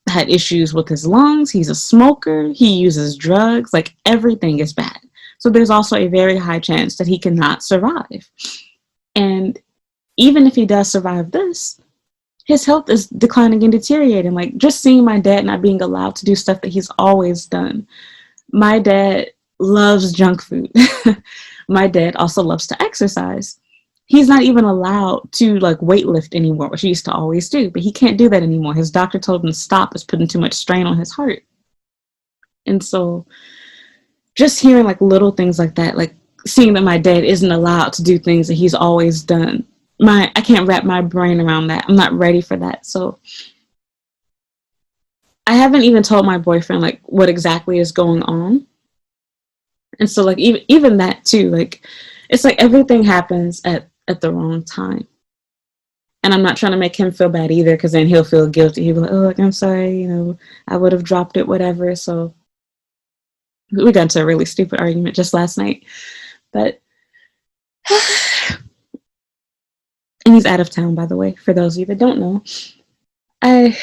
had issues with his lungs, he's a smoker, he uses drugs, like everything is bad. So there's also a very high chance that he cannot survive. And even if he does survive this, his health is declining and deteriorating. Like, just seeing my dad not being allowed to do stuff that he's always done. My dad loves junk food. My dad also loves to exercise. He's not even allowed to like weightlift anymore, which he used to always do, but he can't do that anymore. His doctor told him to stop. It's putting too much strain on his heart. And so just hearing like little things like that, like seeing that my dad isn't allowed to do things that he's always done, I can't wrap my brain around that. I'm not ready for that. So I haven't even told my boyfriend like what exactly is going on. And so like even that too, like it's like everything happens at the wrong time. And I'm not trying to make him feel bad either, because then he'll feel guilty. He'll be like, oh, like, I'm sorry, I would have dropped it, whatever. So we got into a really stupid argument just last night. But and he's out of town, by the way, for those of you that don't know. I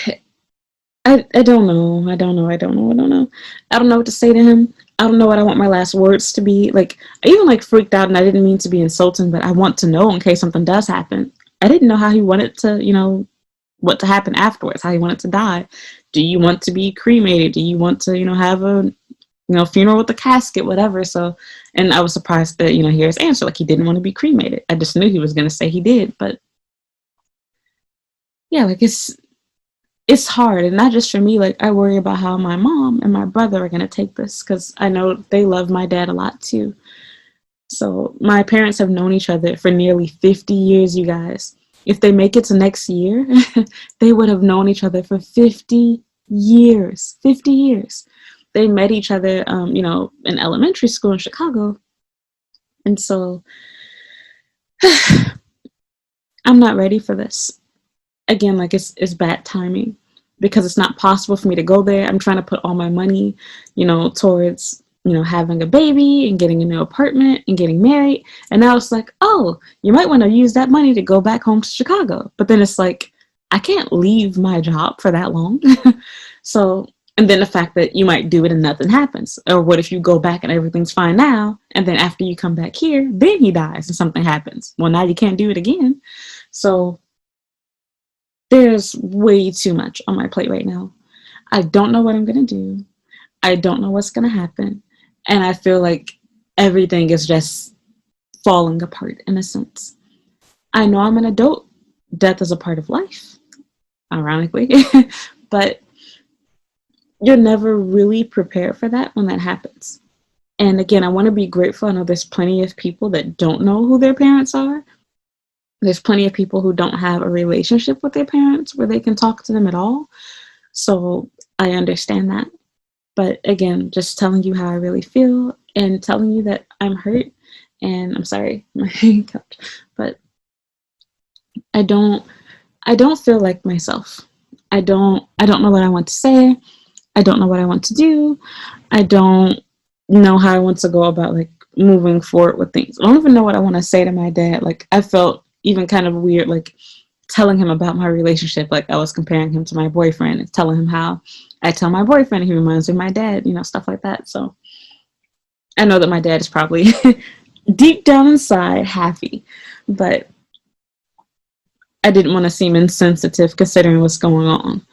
don't know. I don't know what to say to him. I don't know what I want my last words to be. Like, I even like freaked out, and I didn't mean to be insulting, but I want to know in case something does happen. I didn't know how he wanted to, what to happen afterwards, how he wanted to die. Do you want to be cremated? Do you want to, have a, funeral with a casket, whatever. So, and I was surprised that, hear his answer. Like, he didn't want to be cremated. I just knew he was going to say he did, but yeah, like it's hard, and not just for me. Like, I worry about how my mom and my brother are going to take this, because I know they love my dad a lot too. So my parents have known each other for nearly 50 years, you guys. If they make it to next year, they would have known each other for 50 years. 50 years. They met each other, in elementary school in Chicago. And so I'm not ready for this. Again, like it's bad timing, because it's not possible for me to go there. I'm trying to put all my money, towards, having a baby and getting a new apartment and getting married. And now it's like, oh, you might want to use that money to go back home to Chicago. But then it's like, I can't leave my job for that long. So, and then the fact that you might do it and nothing happens. Or what if you go back and everything's fine now, and then after you come back here, then he dies and something happens. Well, now you can't do it again. So there's way too much on my plate right now. I don't know what I'm going to do. I don't know what's going to happen. And I feel like everything is just falling apart in a sense. I know I'm an adult. Death is a part of life, ironically. But you're never really prepared for that when that happens. And again, I want to be grateful. I know there's plenty of people that don't know who their parents are. There's plenty of people who don't have a relationship with their parents where they can talk to them at all. So I understand that. But again, just telling you how I really feel and telling you that I'm hurt, and I'm sorry, my couch, but I don't feel like myself. I don't know what I want to say. I don't know what I want to do. I don't know how I want to go about like moving forward with things. I don't even know what I want to say to my dad. Like, I felt even kind of weird, like telling him about my relationship. Like, I was comparing him to my boyfriend and telling him how I tell my boyfriend he reminds me of my dad, stuff like that. So I know that my dad is probably deep down inside happy, but I didn't want to seem insensitive considering what's going on.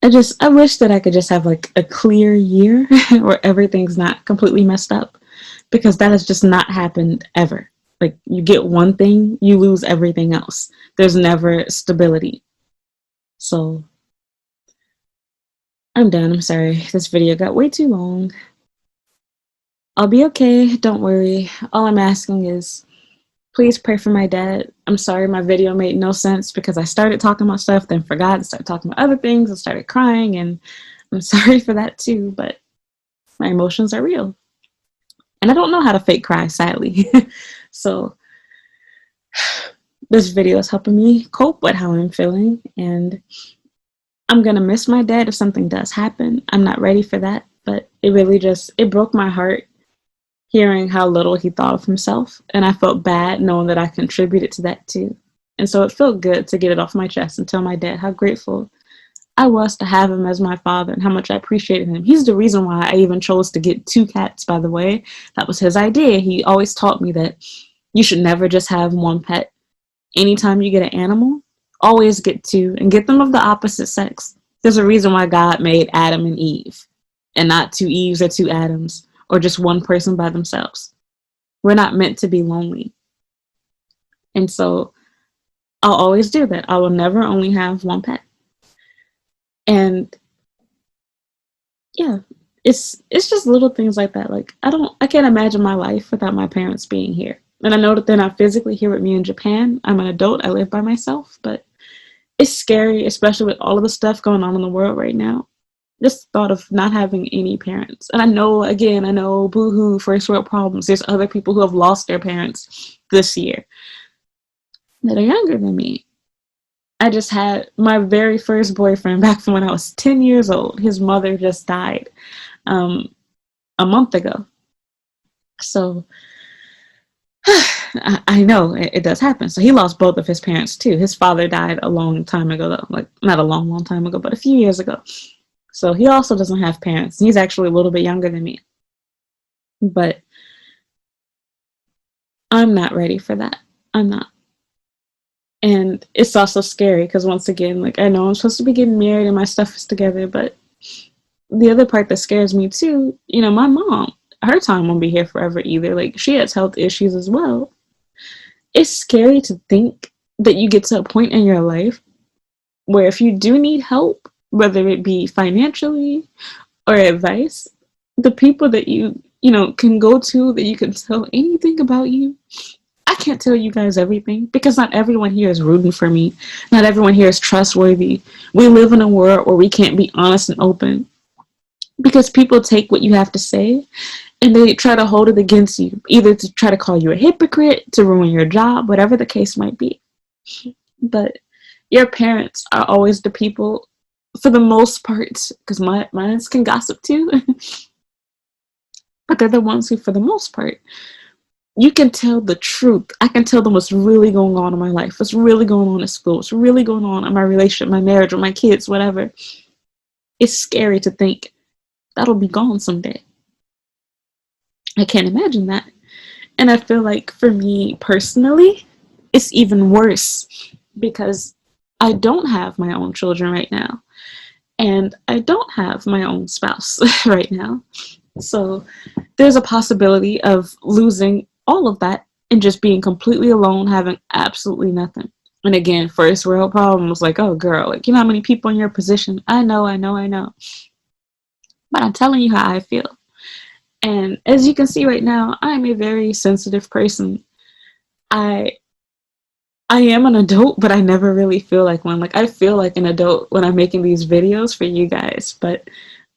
I wish that I could just have like a clear year where everything's not completely messed up, because that has just not happened ever. Like, you get one thing, you lose everything else. There's never stability. So I'm done. I'm sorry. This video got way too long. I'll be okay. Don't worry. All I'm asking is please pray for my dad. I'm sorry my video made no sense because I started talking about stuff, then forgot to start talking about other things and started crying. And I'm sorry for that too, but my emotions are real. And I don't know how to fake cry, sadly. So this video is helping me cope with how I'm feeling. And I'm going to miss my dad if something does happen. I'm not ready for that. But it really it broke my heart hearing how little he thought of himself. And I felt bad knowing that I contributed to that too. And so it felt good to get it off my chest and tell my dad how grateful I was to have him as my father and how much I appreciated him. He's the reason why I even chose to get 2 cats, by the way. That was his idea. He always taught me that you should never just have one pet. Anytime you get an animal, always get 2 and get them of the opposite sex. There's a reason why God made Adam and Eve and not 2 Eves or 2 Adams or just one person by themselves. We're not meant to be lonely. And so I'll always do that. I will never only have one pet. And yeah, it's just little things like that. Like, I can't imagine my life without my parents being here. And I know that they're not physically here with me in Japan. I'm an adult. I live by myself. But it's scary, especially with all of the stuff going on in the world right now. Just the thought of not having any parents. And I know, boo-hoo, first world problems. There's other people who have lost their parents this year that are younger than me. I just had my very first boyfriend back from when I was 10 years old. His mother just died a month ago. So I know it does happen. So he lost both of his parents too. His father died a long time ago, though. Like, not a long time ago, but a few years ago. So he also doesn't have parents. He's actually a little bit younger than me. But I'm not ready for that. I'm not. And it's also scary because, once again, like, I know I'm supposed to be getting married and my stuff is together, but the other part that scares me too, my mom, her time won't be here forever either. Like, she has health issues as well. It's scary to think that you get to a point in your life where if you do need help, whether it be financially or advice, the people that you can go to, that you can tell anything about you. I can't tell you guys everything because not everyone here is rooting for me. Not everyone here is trustworthy. We live in a world where we can't be honest and open because people take what you have to say and they try to hold it against you, either to try to call you a hypocrite, to ruin your job, whatever the case might be. But your parents are always the people, for the most part, because mine can gossip too, but they're the ones who, for the most part, you can tell the truth. I can tell them what's really going on in my life, what's really going on at school, what's really going on in my relationship, my marriage, with my kids, whatever. It's scary to think that'll be gone someday. I can't imagine that. And I feel like for me personally, it's even worse because I don't have my own children right now. And I don't have my own spouse right now. So there's a possibility of losing all of that and just being completely alone, having absolutely nothing. And again, first world problems, like, oh girl, like, how many people in your position? I know. But I'm telling you how I feel. And as you can see right now, I'm a very sensitive person. I am an adult, but I never really feel like one. Like, I feel like an adult when I'm making these videos for you guys, but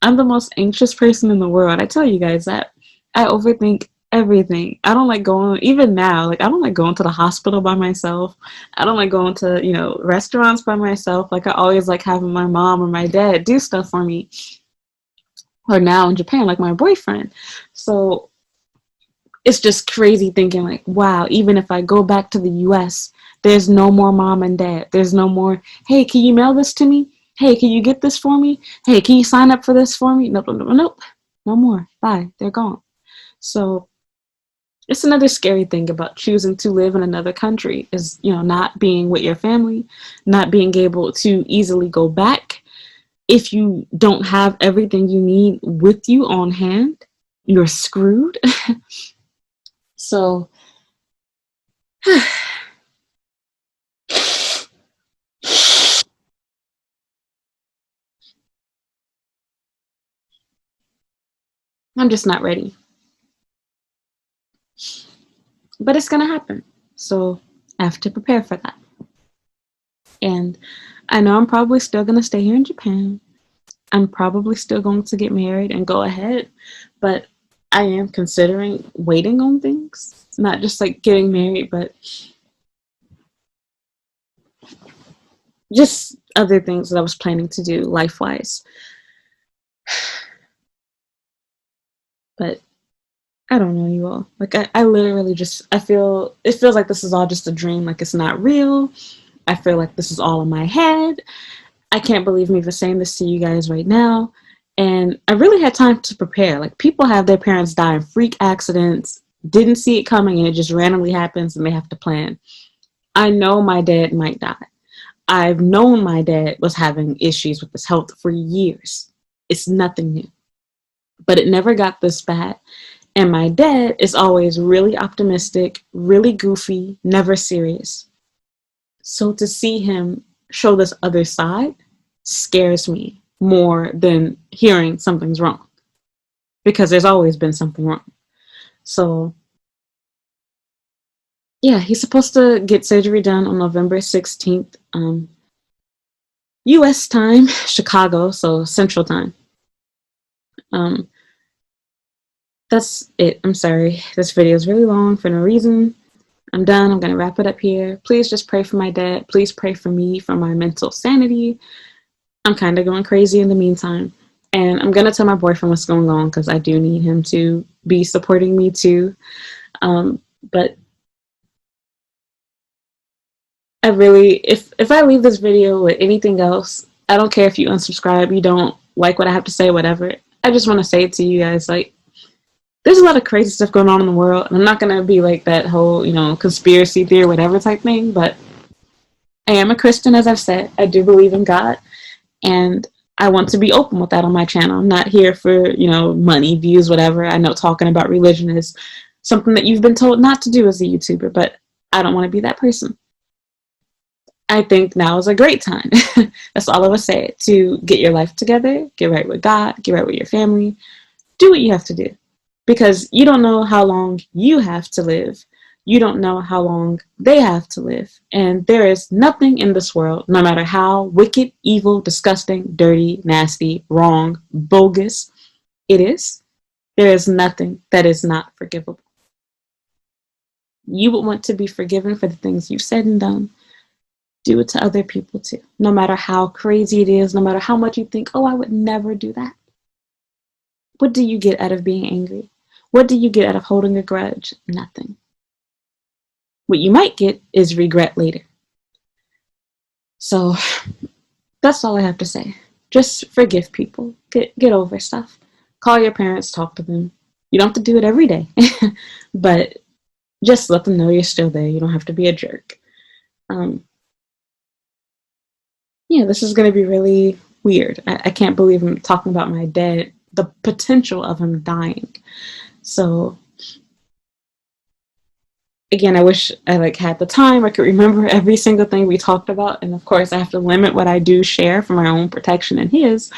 I'm the most anxious person in the world. I tell you guys that. I overthink everything. I don't like going, even now, like, I don't like going to the hospital by myself. I don't like going to, restaurants by myself. Like, I always like having my mom or my dad do stuff for me. Or now in Japan, like my boyfriend. So it's just crazy thinking, like, wow, even if I go back to the US, there's no more mom and dad. There's no more, hey, can you mail this to me? Hey, can you get this for me? Hey, can you sign up for this for me? Nope. No more. Bye. They're gone. So it's another scary thing about choosing to live in another country is, not being with your family, not being able to easily go back. If you don't have everything you need with you on hand, you're screwed. So I'm just not ready. But it's gonna happen. So I have to prepare for that. And I know I'm probably still gonna stay here in Japan. I'm probably still going to get married and go ahead, but I am considering waiting on things. Not just like getting married, but just other things that I was planning to do life wise. But I don't know, you all. Like I literally just I feel it feels like this is all just a dream, like it's not real. I feel like this is all in my head. I can't believe me for saying this to you guys right now. And I really had time to prepare. Like people have their parents die in freak accidents, didn't see it coming, and it just randomly happens and they have to plan. I know my dad might die. I've known my dad was having issues with his health for years. It's nothing new. But it never got this bad. And my dad is always really optimistic, really goofy, never serious. So to see him show this other side scares me more than hearing something's wrong, because there's always been something wrong. So yeah, he's supposed to get surgery done on November 16th, US time, Chicago, so Central time. Um, that's it. I'm sorry. This video is really long for no reason. I'm done. I'm going to wrap it up here. Please just pray for my dad. Please pray for me, for my mental sanity. I'm kind of going crazy in the meantime. And I'm going to tell my boyfriend what's going on, because I do need him to be supporting me too. But I really, if I leave this video with anything else, I don't care if you unsubscribe, you don't like what I have to say, whatever. I just want to say it to you guys, like, there's a lot of crazy stuff going on in the world. And I'm not going to be like that whole, conspiracy theory, whatever type thing, but I am a Christian, as I've said. I do believe in God. And I want to be open with that on my channel. I'm not here for, money, views, whatever. I know talking about religion is something that you've been told not to do as a YouTuber, but I don't want to be that person. I think now is a great time. That's all I would say, to get your life together, get right with God, get right with your family, do what you have to do. Because you don't know how long you have to live. You don't know how long they have to live. And there is nothing in this world, no matter how wicked, evil, disgusting, dirty, nasty, wrong, bogus it is, there is nothing that is not forgivable. You would want to be forgiven for the things you've said and done. Do it to other people too. No matter how crazy it is, no matter how much you think, oh, I would never do that. What do you get out of being angry? What do you get out of holding a grudge? Nothing. What you might get is regret later. So that's all I have to say. Just forgive people. Get over stuff. Call your parents, talk to them. You don't have to do it every day, but just let them know you're still there. You don't have to be a jerk. Yeah, this is going to be really weird. I can't believe I'm talking about my dad, the potential of him dying. So again, I wish I had the time. I could remember every single thing we talked about. And of course, I have to limit what I do share for my own protection and his.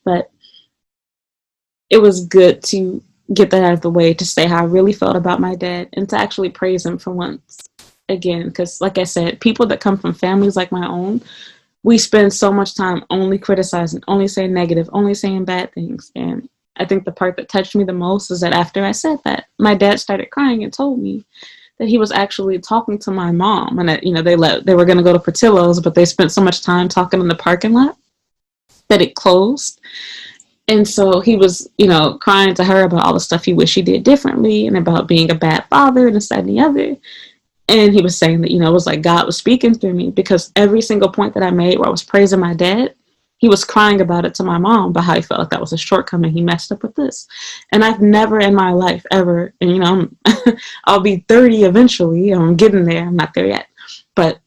But it was good to get that out of the way, to say how I really felt about my dad and to actually praise him for once. Again, because like I said, people that come from families like my own, we spend so much time only criticizing, only saying negative, only saying bad things. And I think the part that touched me the most is that after I said that, my dad started crying and told me that he was actually talking to my mom, and that, they were going to go to Portillo's, but they spent so much time talking in the parking lot that it closed. And so he was, crying to her about all the stuff he wished he did differently and about being a bad father and this, that, and the other. And he was saying that, it was like God was speaking through me, because every single point that I made where I was praising my dad, he was crying about it to my mom, about how he felt like that was a shortcoming. He messed up with this. And I've never in my life ever, and I'll be 30 eventually. I'm getting there. I'm not there yet. But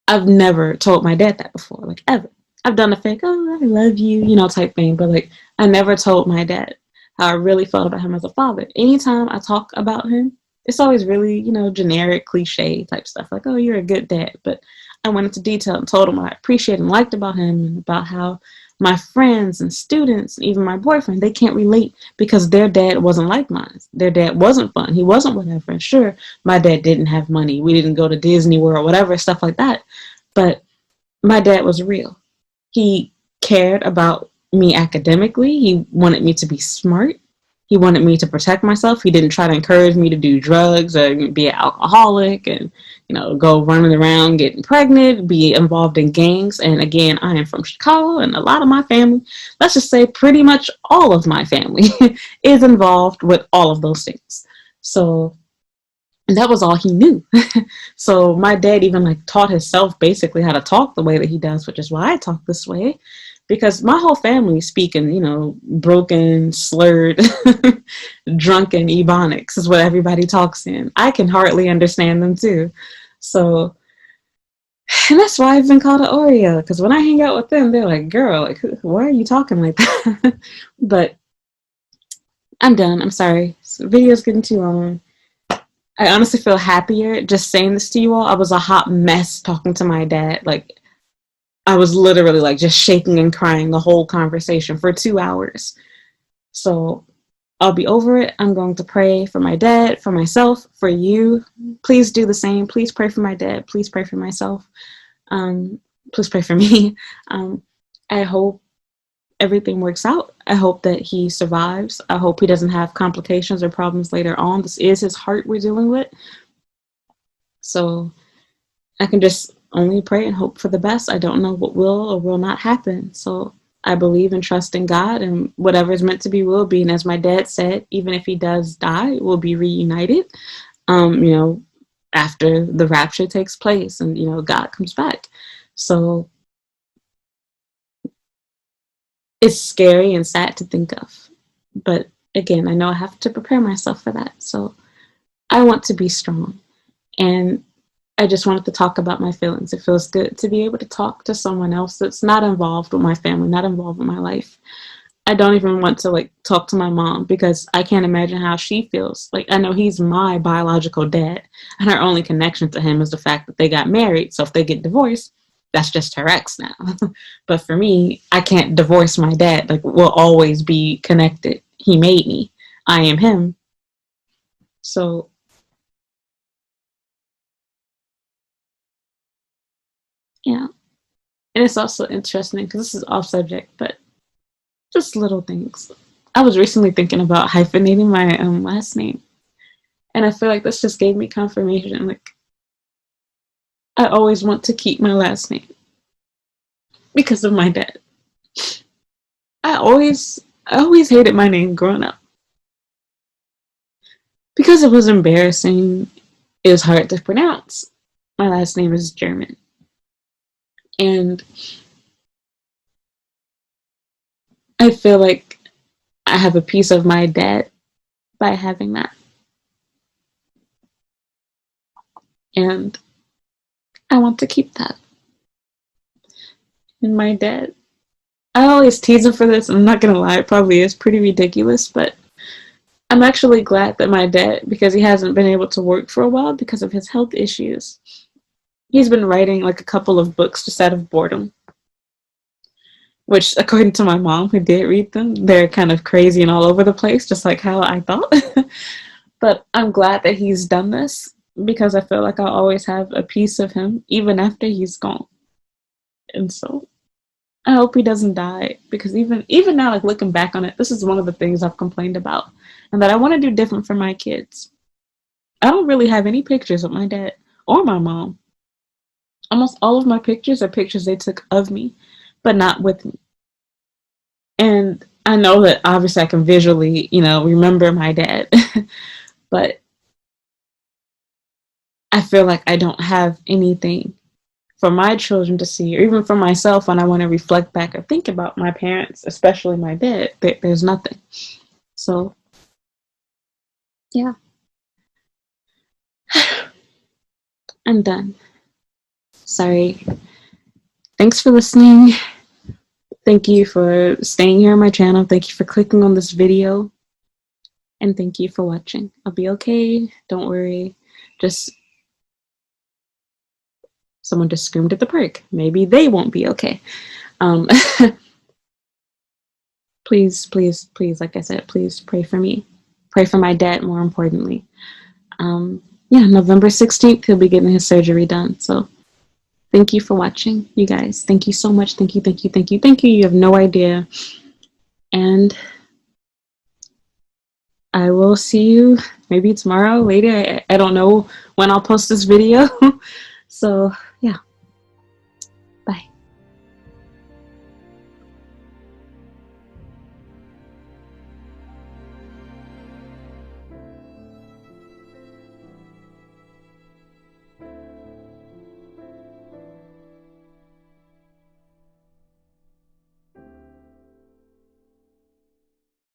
I've never told my dad that before, like ever. I've done a fake, oh, I love you, type thing. But I never told my dad how I really felt about him as a father. Anytime I talk about him, it's always really, generic cliche type stuff like, oh, you're a good dad. But I went into detail and told him what I appreciated and liked about him, and about how my friends and students, and even my boyfriend, they can't relate because their dad wasn't like mine. Their dad wasn't fun. He wasn't whatever. And sure, my dad didn't have money. We didn't go to Disney World, whatever, stuff like that. But my dad was real. He cared about me academically. He wanted me to be smart. He wanted me to protect myself. He didn't try to encourage me to do drugs or be an alcoholic and, go running around getting pregnant, be involved in gangs. And again, I am from Chicago, and a lot of my family, let's just say pretty much all of my family, is involved with all of those things. So that was all he knew. So my dad even taught himself basically how to talk the way that he does, which is why I talk this way. Because my whole family speaking, broken, slurred, drunken Ebonics is what everybody talks in. I can hardly understand them too. So, and that's why I've been called an Oreo. Because when I hang out with them, they're like, girl, why are you talking like that? But I'm done. I'm sorry. The video's getting too long. I honestly feel happier just saying this to you all. I was a hot mess talking to my dad. I was literally just shaking and crying the whole conversation for 2 hours. So I'll be over it. I'm going to pray for my dad, for myself, for you. Please do the same. Please pray for my dad. Please pray for myself. Please pray for me. I hope everything works out. I hope that he survives. I hope he doesn't have complications or problems later on. This is his heart we're dealing with. So I can just only pray and hope for the best. I don't know what will or will not happen. So I believe and trust in God, and whatever is meant to be will be. And as my dad said, even if he does die, we'll be reunited, after the rapture takes place and, God comes back. So it's scary and sad to think of. But again, I know I have to prepare myself for that. So I want to be strong. And I just wanted to talk about my feelings. It feels good to be able to talk to someone else that's not involved with my family, not involved with my life. I don't even want to talk to my mom because I can't imagine how she feels. I know he's my biological dad, and our only connection to him is the fact that they got married. So if they get divorced, that's just her ex now. But for me, I can't divorce my dad. We'll always be connected. He made me. I am him. So yeah. And it's also interesting because this is off subject, but just little things. I was recently thinking about hyphenating my last name, and I feel like this just gave me confirmation. I always want to keep my last name because of my dad. I always hated my name growing up because it was embarrassing. It was hard to pronounce. My last name is German, and I feel like I have a piece of my dad by having that. And I want to keep that. And my dad, I always tease him for this. I'm not going to lie, it probably is pretty ridiculous, but I'm actually glad that my dad, because he hasn't been able to work for a while because of his health issues, he's been writing a couple of books just out of boredom. Which, according to my mom, who did read them, they're kind of crazy and all over the place, just like how I thought. But I'm glad that he's done this because I feel like I'll always have a piece of him, even after he's gone. And so I hope he doesn't die because even now, looking back on it, this is one of the things I've complained about and that I want to do different for my kids. I don't really have any pictures of my dad or my mom. Almost all of my pictures are pictures they took of me, but not with me. And I know that obviously I can visually, remember my dad, but I feel like I don't have anything for my children to see, or even for myself when I want to reflect back or think about my parents, especially my dad. There's nothing. So, yeah, I'm done. Sorry. Thanks for listening. Thank you for staying here on my channel. Thank you for clicking on this video. And thank you for watching. I'll be okay. Don't worry. Just someone just screamed at the park. Maybe they won't be okay. Um, please, please, please, like I said, please pray for me. Pray for my dad, more importantly. Yeah, November 16th, he'll be getting his surgery done. So thank you for watching, you guys. Thank you so much. Thank you, thank you, thank you, thank you. You have no idea. And I will see you maybe tomorrow, later. I don't know when I'll post this video. So, yeah.